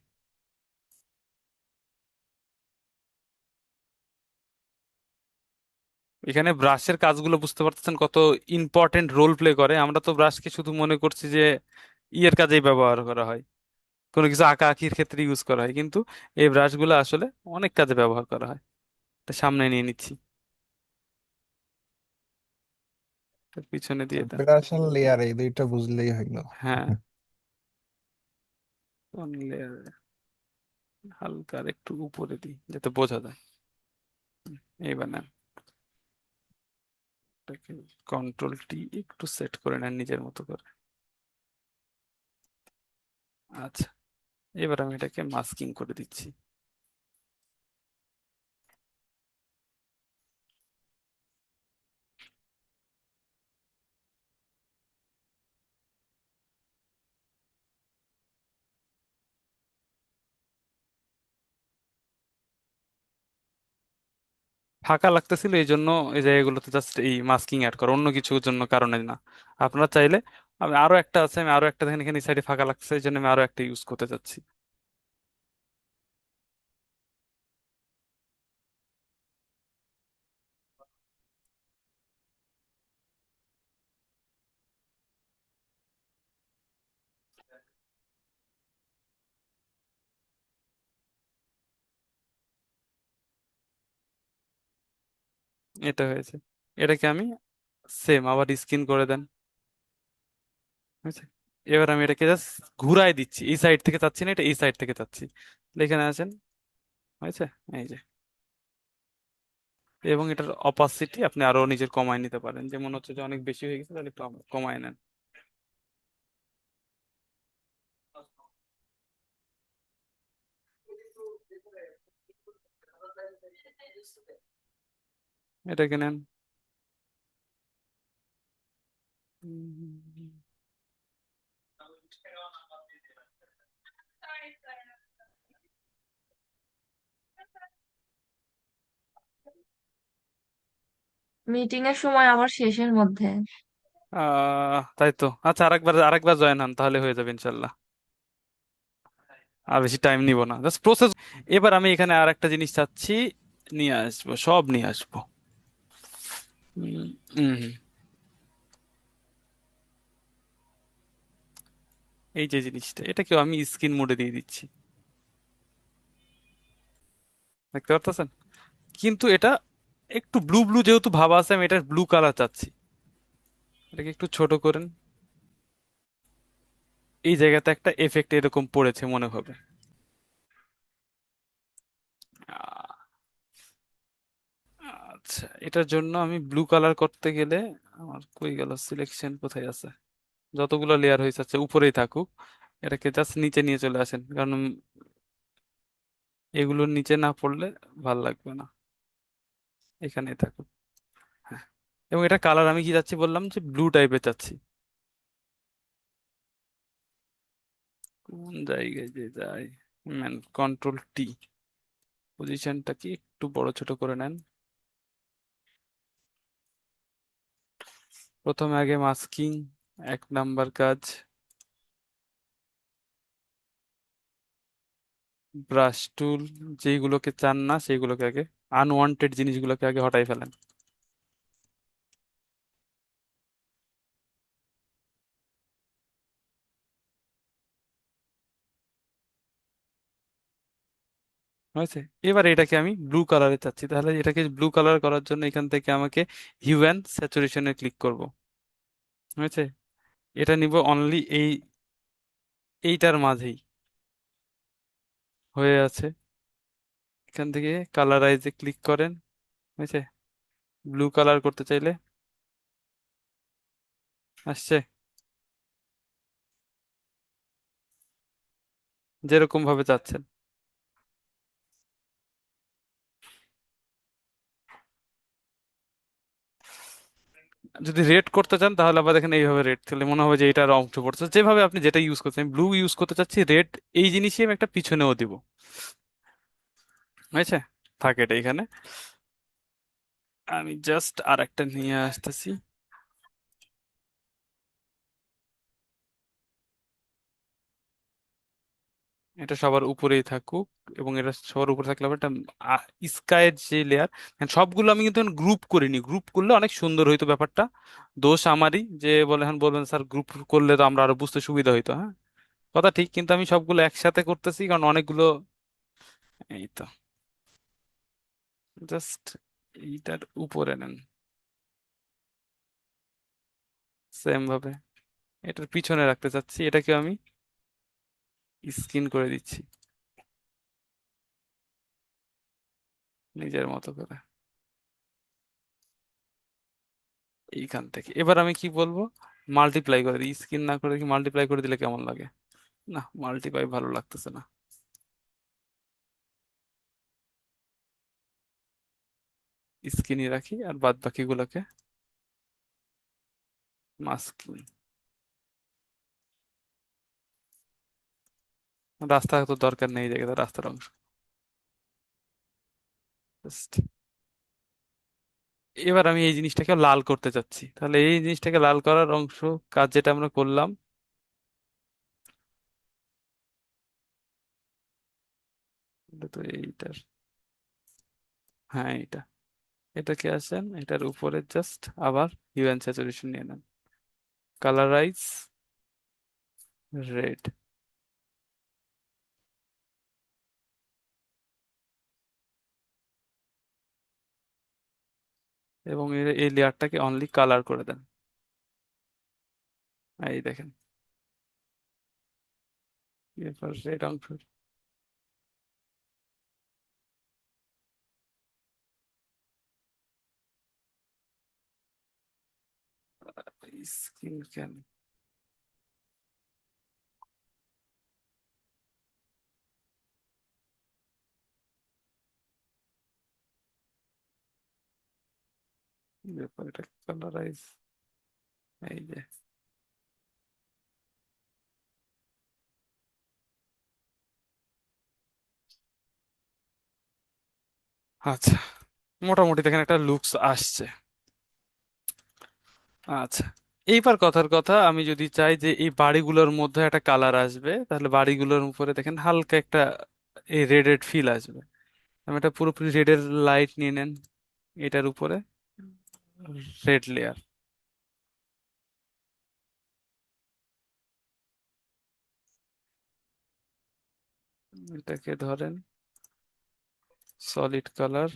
এখানে ব্রাশের কাজগুলো বুঝতে পারতেছেন কত ইম্পর্টেন্ট রোল প্লে করে। আমরা তো ব্রাশকে শুধু মনে করছি যে ইয়ের কাজেই ব্যবহার করা হয়, কোনো কিছু আঁকা আঁকির ক্ষেত্রে ইউজ করা হয়, কিন্তু এই ব্রাশগুলো আসলে অনেক কাজে ব্যবহার করা হয়। তা সামনে নিয়ে নিচ্ছি, তার পিছনে দিয়ে দেন। ব্রাশ আর লেয়ার এই দুইটা বুঝলেই হইলো। হ্যাঁ, কোন layer এ? হালকা আর একটু উপরে দিই যাতে বোঝা যায়। এইবার নেন, কন্ট্রোল T একটু সেট করে নেন নিজের মতো করে। আচ্ছা, এবার আমি এটাকে মাস্কিং করে দিচ্ছি। ফাঁকা লাগতেছিল এই জন্য এই জায়গাগুলোতে জাস্ট এই মাস্কিং অ্যাড করা, অন্য কিছুর জন্য কারণে না। আপনারা চাইলে, আমি আরো একটা আছে, আমি আরো একটা দেখেন এখানে সাইডে ফাঁকা লাগছে এই জন্য আমি আরো একটা ইউজ করতে চাচ্ছি। এটা হয়েছে, এটাকে আমি সেম আবার স্কিন করে দেন, বুঝছে? এবার আমি এটাকে জাস্ট ঘুরাই দিচ্ছি, এই সাইড থেকে চাচ্ছি না, এটা এই সাইড থেকে চাচ্ছি। এখানে আছেন, হয়েছে, এই যে। এবং এটার অপাসিটি আপনি আরো নিজের কমায় নিতে পারেন, যেমন হচ্ছে যে অনেক বেশি হয়ে গেছে তাহলে একটু কমায় নেন। এটাকে নেন। উম, মিটিং এর সময় আবার শেষের মধ্যে। তাই তো, আচ্ছা, আরেকবার আরেকবার জয়েন হন তাহলে হয়ে যাবে ইনশাল্লাহ। আর বেশি টাইম নিব না, জাস্ট প্রসেস। এবার আমি এখানে আর একটা জিনিস চাচ্ছি, নিয়ে আসবো, সব নিয়ে আসবো। উম, উম, এই যে জিনিসটা, এটাকেও আমি স্ক্রিন মোডে দিয়ে দিচ্ছি, দেখতে পারতেছেন? কিন্তু এটা একটু ব্লু ব্লু যেহেতু ভাব আছে, আমি এটা ব্লু কালার চাচ্ছি। এটাকে একটু ছোট করেন, এই জায়গাতে একটা এফেক্ট এরকম পড়েছে মনে হবে। আ- আচ্ছা, এটার জন্য আমি ব্লু কালার করতে গেলে আমার কই গেল, সিলেকশন কোথায় আছে? যতগুলো লেয়ার হয়েছে আচ্ছা উপরেই থাকুক, এটাকে জাস্ট নিচে নিয়ে চলে আসেন, কারণ এগুলোর নিচে না পড়লে ভাল লাগবে না, এখানেই থাকুক। হ্যাঁ, এবং এটা কালার আমি কি চাচ্ছি বললাম যে ব্লু টাইপের চাচ্ছি। কোন জায়গায় যে যাই, কন্ট্রোল টি, পজিশনটাকে একটু বড় ছোট করে নেন। প্রথমে আগে মাস্কিং, 1 নাম্বার কাজ। ব্রাশ টুল, যেইগুলোকে চান না সেইগুলোকে আগে, আনওয়ান্টেড জিনিসগুলোকে আগে হটাই ফেলেন। হয়েছে? এবার এটাকে আমি ব্লু কালারে চাচ্ছি, তাহলে এটাকে ব্লু কালার করার জন্য এখান থেকে আমাকে হিউ অ্যান্ড স্যাচুরেশনে ক্লিক করব। হয়েছে? এটা নিব অনলি এইটার মাঝেই, হয়ে আছে। এখান থেকে কালারাইজে ক্লিক করেন, হয়েছে? ব্লু কালার করতে চাইলে আসছে, যেরকম ভাবে চাচ্ছেন। যদি রেড করতে চান তাহলে আবার দেখেন এইভাবে রেড খেলে মনে হবে যে এটার অংশ পড়ছে, যেভাবে আপনি যেটা ইউজ করছেন। ব্লু ইউজ করতে চাচ্ছি, রেড এই জিনিসই আমি একটা পিছনেও দিব, হয়েছে? থাকে এটা এখানে, আমি জাস্ট আর একটা নিয়ে আসতেছি। এটা সবার উপরেই থাকুক, এবং এটা সবার উপরে থাকলে আবার একটা স্কাইয়ের যে লেয়ার, সবগুলো আমি কিন্তু গ্রুপ করিনি, গ্রুপ করলে অনেক সুন্দর হইতো ব্যাপারটা। দোষ আমারই, যে বলে হ্যাঁ বলবেন স্যার গ্রুপ করলে তো আমরা আরো বুঝতে সুবিধা হইতো, হ্যাঁ কথা ঠিক, কিন্তু আমি সবগুলো একসাথে করতেছি কারণ অনেকগুলো। এই তো, জাস্ট এইটার উপরে নেন, সেম ভাবে এটার পিছনে রাখতে চাচ্ছি, এটাকে আমি স্কিন করে দিচ্ছি নিজের মতো করে এইখান থেকে। এবার আমি কি বলবো, মাল্টিপ্লাই করে দিই, স্কিন না করে কি মাল্টিপ্লাই করে দিলে কেমন লাগে? না, মাল্টিপ্লাই ভালো লাগতেছে না, স্কিনই রাখি আর বাদ বাকিগুলোকে মাস্কিং। রাস্তা তো দরকার নেই, এই জায়গাতে রাস্তার অংশ, জাস্ট এবার আমি এই জিনিসটাকে লাল করতে চাচ্ছি, তাহলে এই জিনিসটাকে লাল করার অংশ, কাজ যেটা আমরা করলাম, এটা তো এইটার, হ্যাঁ এটা, এটাকে আসেন এটার উপরে জাস্ট আবার হিউ অ্যান্ড স্যাচুরেশন নিয়ে নেন, কালারাইজ রেড, এবং এই লেয়ারটাকে অনলি কালার করে দেন। এই দেখেন, এরপর রেড অংশ, স্কিন কেন, এরপর এটা কালারাইজ, এই যে, আচ্ছা, মোটামুটি দেখেন একটা লুকস আসছে। আচ্ছা, এইবার কথার কথা, আমি যদি চাই যে এই বাড়িগুলোর মধ্যে একটা কালার আসবে, তাহলে বাড়িগুলোর উপরে দেখেন হালকা একটা এই রেড ফিল আসবে। আমি এটা পুরোপুরি রেডের লাইট নিয়ে নেন, এটার উপরে রেড লেয়ার, এটাকে ধরেন সলিড কালার,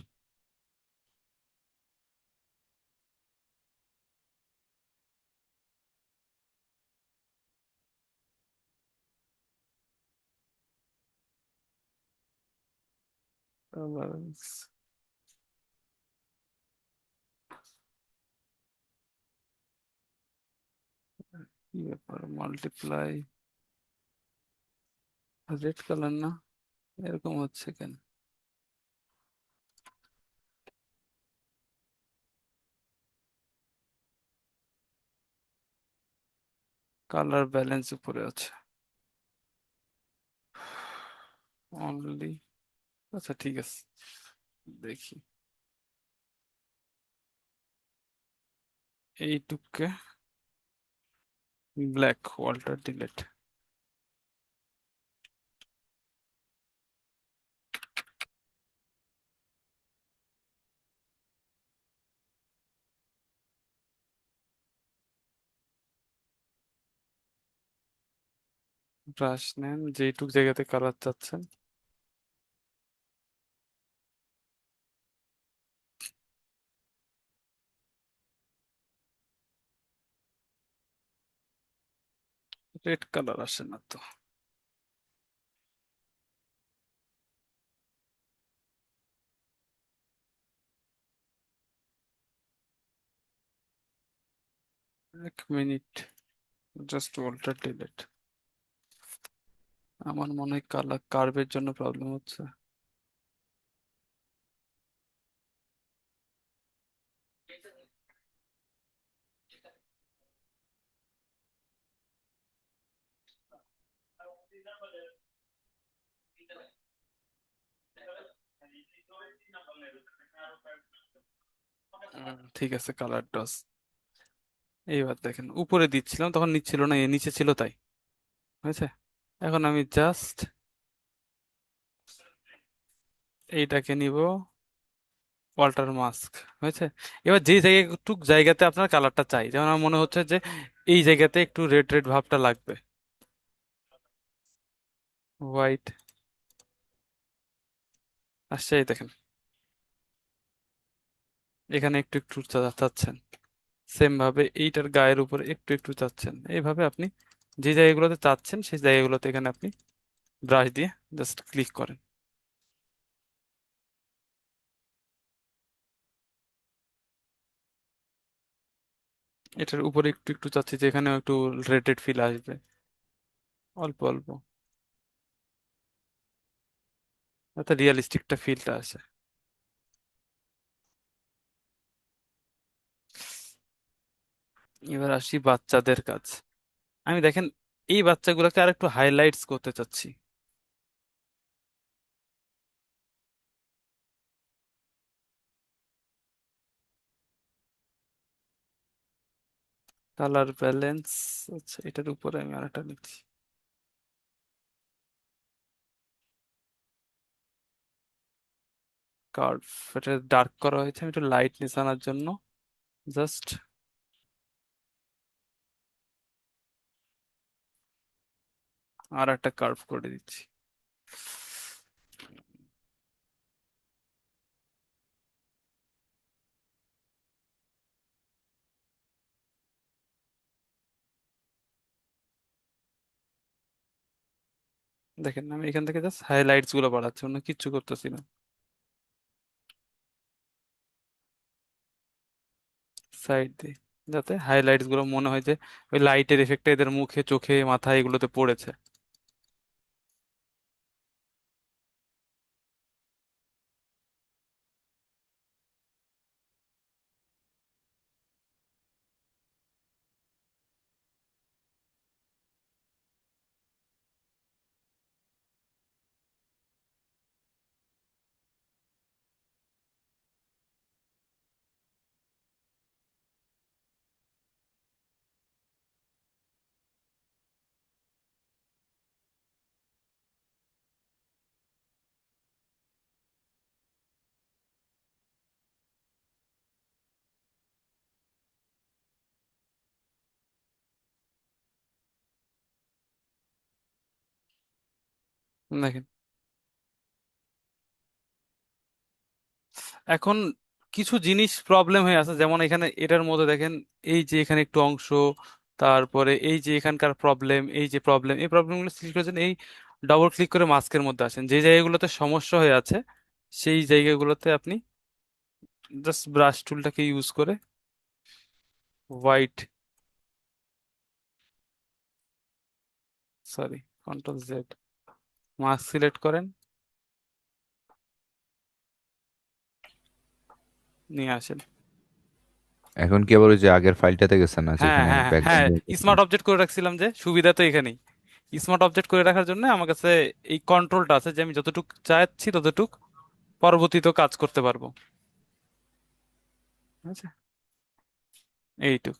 কি ব্যাপার, মাল্টিপ্লাই, রেড কালার না, এরকম হচ্ছে কেন, কালার ব্যালেন্স উপরে আছে অনলি, আচ্ছা ঠিক আছে, দেখি এইটুককে ব্ল্যাক, ওয়াল্টার ডিলেট, ব্রাশ নেন যেইটুক জায়গাতে কালার চাচ্ছেন, রেড কালার আসে না তো, এক মিনিট, জাস্ট ওয়াল্টার ডিলেট, আমার মনে হয় কালার কার্ভের জন্য প্রবলেম হচ্ছে। ঠিক আছে, কালার ডস, এইবার দেখেন উপরে দিচ্ছিলাম তখন নিচ্ছিল না, এ নিচে ছিল তাই হয়েছে। এখন আমি জাস্ট এইটাকে নিব ওয়াল্টার মাস্ক, হয়েছে। এবার যে জায়গায় একটু জায়গাতে আপনার কালারটা চাই, যেমন আমার মনে হচ্ছে যে এই জায়গাতে একটু রেড রেড ভাবটা লাগবে, হোয়াইট আসছে, এই দেখেন এখানে একটু একটু চাচ্ছেন, সেম ভাবে এইটার গায়ের উপরে একটু একটু চাচ্ছেন, এইভাবে আপনি যে জায়গাগুলোতে চাচ্ছেন সেই জায়গাগুলোতে এখানে আপনি ব্রাশ দিয়ে জাস্ট ক্লিক করেন। এটার উপরে একটু একটু চাচ্ছি যে এখানেও একটু রেড রেড ফিল আসবে, অল্প অল্প, যাতে রিয়েলিস্টিকটা ফিলটা আসে। এবার আসি বাচ্চাদের কাজ, আমি দেখেন এই বাচ্চাগুলোকে আর একটু হাইলাইটস করতে চাচ্ছি, কালার ব্যালেন্স, আচ্ছা এটার উপরে আমি আরেকটা নিচ্ছি। কার্ভ, এটা ডার্ক করা হয়েছে আমি একটু লাইটনেস আনার জন্য, জাস্ট আর একটা কার্ভ করে দিচ্ছি। দেখেন আমি এখান থেকে জাস্ট হাইলাইটস গুলো বাড়াচ্ছি, অন্য কিচ্ছু করতেছি না। সাইড দিয়ে, যাতে হাইলাইটস গুলো মনে হয় যে ওই লাইটের এফেক্টটা এদের মুখে চোখে মাথায় এগুলোতে পড়েছে। দেখেন এখন কিছু জিনিস প্রবলেম হয়ে আছে, যেমন এখানে এটার মধ্যে দেখেন, এই যে এখানে একটু অংশ, তারপরে এই যে এখানকার প্রবলেম, এই যে প্রবলেম, এই প্রবলেমগুলো সৃষ্টি করেছেন এই ডবল ক্লিক করে মাস্কের মধ্যে আসেন, যে জায়গাগুলোতে সমস্যা হয়ে আছে সেই জায়গাগুলোতে আপনি জাস্ট ব্রাশ টুলটাকে ইউজ করে white, sorry control Z, mask select করেন, নিয়ে আসেন। এখন কি আবার ওই যে আগের ফাইলটাতে গেছেন না হ্যাঁ যেখানে হ্যাঁ হ্যাঁ হ্যাঁ, ব্যাকগ্রাউন্ড? স্মার্ট অবজেক্ট করে রাখছিলাম যে, সুবিধা তো এখানেই। স্মার্ট অবজেক্ট করে রাখার জন্য আমার কাছে এই কন্ট্রোলটা আছে, যে আমি যতটুক চাচ্ছি ততটুক পরবর্তীতেও কাজ করতে পারবো। আচ্ছা, এইটুক।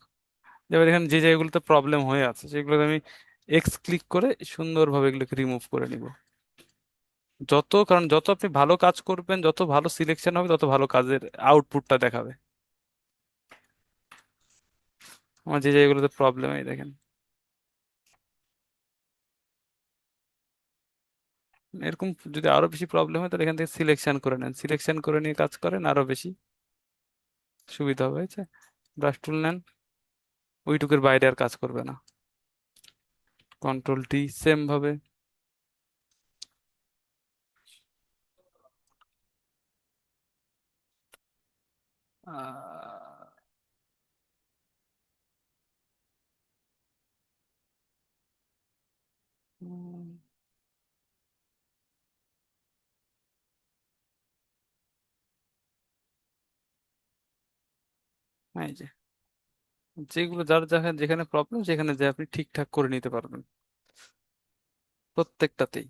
এবার এখানে যে জায়গাগুলোতে প্রবলেম হয়ে আছে সেগুলো আমি এক্স ক্লিক করে সুন্দরভাবে এগুলোকে রিমুভ করে নিব। কারণ যত আপনি ভালো কাজ করবেন, যত ভালো সিলেকশন হবে, তত ভালো কাজের আউটপুটটা দেখাবে। আমার যে জায়গাগুলোতে প্রবলেম, এই দেখেন এরকম যদি আরো বেশি প্রবলেম হয় তাহলে এখান থেকে সিলেকশন করে নেন, সিলেকশন করে নিয়ে কাজ করেন, আরো বেশি সুবিধা হবে। হয়েছে, ব্রাশ টুল নেন, ওইটুকুর বাইরে আর কাজ করবে না। কন্ট্রোল টি সেম ভাবে, আহ, উম, এই যে যেগুলো যার যেখানে যেখানে প্রবলেম সেখানে যে আপনি ঠিকঠাক করে নিতে পারবেন প্রত্যেকটাতেই।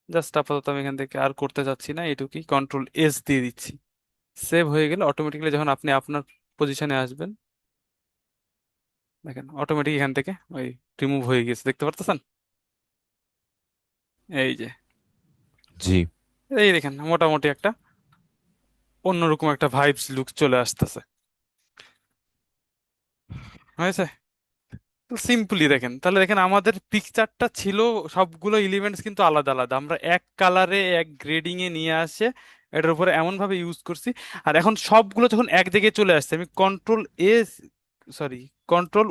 জাস্ট আপাতত আমি এখান থেকে আর করতে চাচ্ছি না, এটুকুই, কন্ট্রোল এস দিয়ে দিচ্ছি। সেভ হয়ে গেলে অটোমেটিক্যালি যখন আপনি আপনার পজিশনে আসবেন, দেখেন অটোমেটিক এখান থেকে ওই রিমুভ হয়ে গেছে, দেখতে পারতেছেন? এই যে, জি। এই দেখেন মোটামুটি একটা অন্যরকম একটা ভাইবস লুক চলে আসতেছে। হয়েছে, সিম্পলি দেখেন, তাহলে দেখেন আমাদের পিকচারটা ছিল, সবগুলো এলিমেন্টস কিন্তু আলাদা আলাদা, আমরা এক কালারে এক গ্রেডিং এ নিয়ে আসে এটার উপরে এমন ভাবে ইউজ করছি। আর এখন সবগুলো যখন এক জায়গায় চলে আসছে, আমি কন্ট্রোল এ, সরি কন্ট্রোল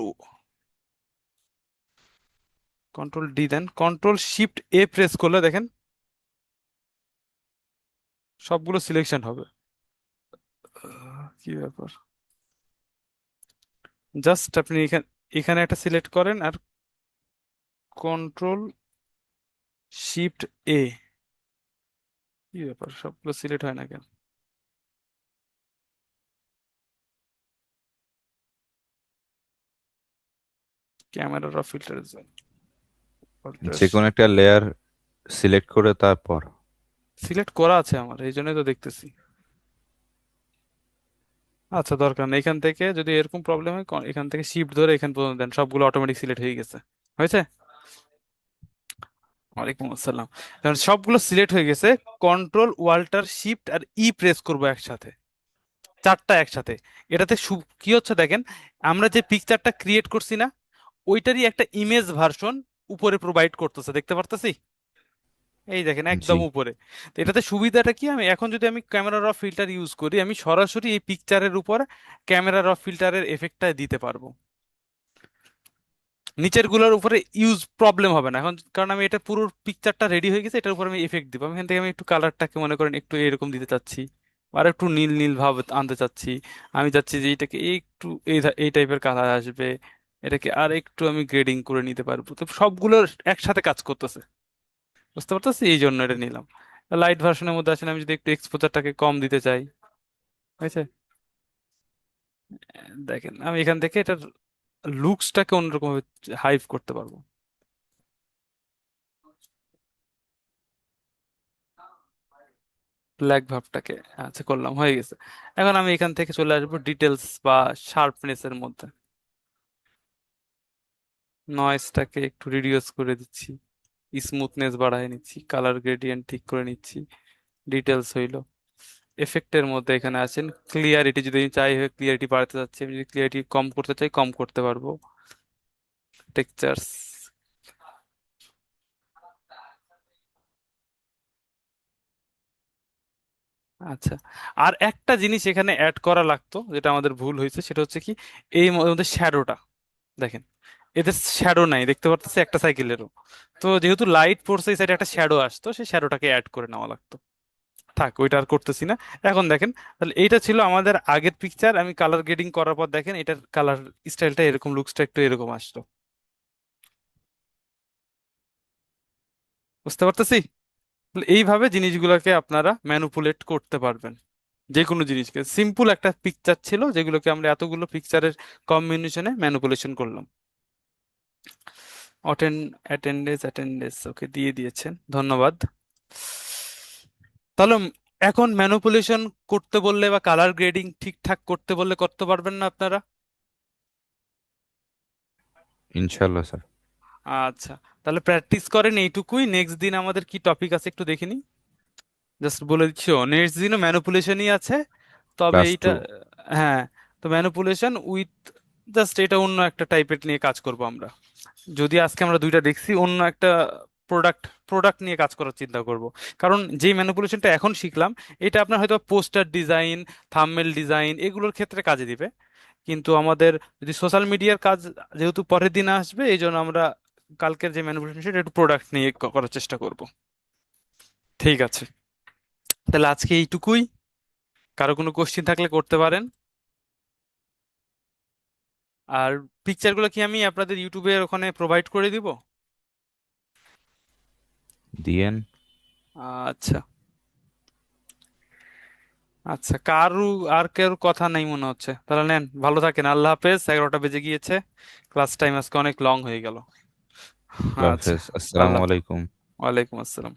কন্ট্রোল ডি দেন, কন্ট্রোল শিফট এ প্রেস করলে দেখেন সবগুলো সিলেকশন হবে। কি ব্যাপার, জাস্ট আপনি এখানে এখানে একটা সিলেক্ট করেন আর কন্ট্রোল শিফট এ, কি ব্যাপার সবগুলো সিলেক্ট হয় না কেন? ক্যামেরা র ফিল্টার, যে কোনো একটা লেয়ার সিলেক্ট করে তারপর সিলেক্ট করা আছে আমার, এই জন্যই তো দেখতেছি। আচ্ছা, দরকার নেই। এখান থেকে যদি এরকম প্রবলেম হয়, এখান থেকে শিফট ধরে এখান পর্যন্ত দেন, সবগুলো অটোমেটিক সিলেক্ট হয়ে গেছে। হয়েছে? ওয়ালাইকুম আসসালাম। কারণ সবগুলো সিলেক্ট হয়ে গেছে, কন্ট্রোল ওয়াল্টার শিফট আর ই প্রেস করব একসাথে, চারটা একসাথে। এটাতে কি হচ্ছে দেখেন, আমরা যে পিকচারটা ক্রিয়েট করছি না, ওইটারই একটা ইমেজ ভার্সন উপরে প্রোভাইড করতেছে, দেখতে পারতেছি? এই দেখেন জি। একদম উপরে। তো এটাতে সুবিধাটা কি, আমি এখন যদি আমি ক্যামেরা র ফিল্টার ইউজ করি, আমি সরাসরি এই পিকচারের উপর ক্যামেরা র ফিল্টারের এফেক্টটা দিতে পারবো। নিচের গুলোর উপরে ইউজ প্রবলেম হবে না এখন, কারণ আমি এটা পুরো পিকচারটা রেডি হয়ে গেছে, এটার উপর আমি এফেক্ট দিব। আমি এখান থেকে আমি একটু কালারটাকে মনে করেন একটু এরকম দিতে চাচ্ছি, আর একটু নীল নীল ভাব আনতে চাচ্ছি। আমি চাচ্ছি যে এটাকে একটু এই টাইপের কালার আসবে, এটাকে আর একটু আমি গ্রেডিং করে নিতে পারবো। তো সবগুলো একসাথে কাজ করতেছে, বুঝতে পারতেছি, এই জন্য এটা নিলাম। লাইট ভার্সনের মধ্যে আসলে আমি যদি একটু এক্সপোজারটাকে কম দিতে চাই, হয়েছে? দেখেন আমি এখান থেকে এটার লুকসটাকে অন্যরকম হাইভ করতে পারবো। ব্ল্যাক ভাবটাকে, আচ্ছা করলাম, হয়ে গেছে। এখন আমি এখান থেকে চলে আসবো ডিটেলস বা শার্পনেস এর মধ্যে। নয়েজটাকে একটু রিডিউস করে দিচ্ছি, স্মুথনেস বাড়ায় নিচ্ছি, কালার গ্রেডিয়েন্ট ঠিক করে নিচ্ছি। ডিটেলস হইলো। এফেক্টের মধ্যে এখানে আছেন ক্লিয়ারিটি, যদি আমি চাই ক্লিয়ারিটি বাড়াতে চাচ্ছি, আমি যদি ক্লিয়ারিটি কম করতে চাই কম করতে পারবো। টেক্সচার্স, আচ্ছা। আর একটা জিনিস এখানে অ্যাড করা লাগতো, যেটা আমাদের ভুল হয়েছে, সেটা হচ্ছে কি, এই মধ্যে শ্যাডোটা দেখেন, এদের শ্যাডো নাই, দেখতে পারতেছি একটা সাইকেলেরও। তো যেহেতু লাইট পড়ছে এই সাইডে একটা শ্যাডো আসতো, সেই শ্যাডোটাকে অ্যাড করে নেওয়া লাগতো। থাক, ওইটা আর করতেছি না। এখন দেখেন, তাহলে এইটা ছিল আমাদের আগের পিকচার, আমি কালার গ্রেডিং করার পর দেখেন এটার কালার স্টাইলটা এরকম, লুকসটা একটু এরকম আসতো, বুঝতে পারতেছি? তাহলে এইভাবে জিনিসগুলোকে আপনারা ম্যানুপুলেট করতে পারবেন, যে কোনো জিনিসকে। সিম্পল একটা পিকচার ছিল যেগুলোকে আমরা এতগুলো পিকচারের কম্বিনেশনে ম্যানুপুলেশন করলাম। অ্যাটেন্ডেন্স ওকে দিয়ে দিয়েছেন, ধন্যবাদ। তাহলে এখন ম্যানুপুলেশন করতে বললে বা কালার গ্রেডিং ঠিকঠাক করতে বললে করতে পারবেন না আপনারা? ইনশাল্লাহ স্যার। আচ্ছা, তাহলে প্র্যাকটিস করেন এইটুকুই। নেক্সট দিন আমাদের কি টপিক আছে একটু দেখে নিই। জাস্ট বলে দিচ্ছি, নেক্সট দিনও ম্যানুপুলেশনই আছে, তবে ক্লাস এইটা, 2। হ্যাঁ, তো ম্যানুপুলেশন উইথ, জাস্ট এটা অন্য একটা টাইপের নিয়ে কাজ করব আমরা। যদি আজকে আমরা দুইটা দেখছি, অন্য একটা প্রোডাক্ট প্রোডাক্ট নিয়ে কাজ করার চিন্তা করব। কারণ যে ম্যানিপুলেশনটা এখন শিখলাম, এটা আপনার হয়তো পোস্টার ডিজাইন, থাম্বনেল ডিজাইন এগুলোর ক্ষেত্রে কাজে দিবে। কিন্তু আমাদের যদি সোশ্যাল মিডিয়ার কাজ যেহেতু পরের দিন আসবে, এই জন্য আমরা কালকের যে ম্যানিপুলেশন সেটা একটু প্রোডাক্ট নিয়ে করার চেষ্টা করব। ঠিক আছে, তাহলে আজকে এইটুকুই। কারো কোনো কোশ্চিন থাকলে করতে পারেন। আর পিকচারগুলো কি আমি আপনাদের ইউটিউবের ওখানে প্রোভাইড করে দিব? দিয়েন। আচ্ছা, আচ্ছা, কারু আর কেউ কথা নাই মনে হচ্ছে, তাহলে নেন, ভালো থাকেন, আল্লাহ হাফেজ। 11টা বেজে গিয়েছে, ক্লাস টাইম আজকে অনেক লং হয়ে গেল। আল্লাহ আচ্ছা, হাফেজ, আসসালামু আল্লাহ, আলাইকুম। ওয়ালাইকুম আসসালাম।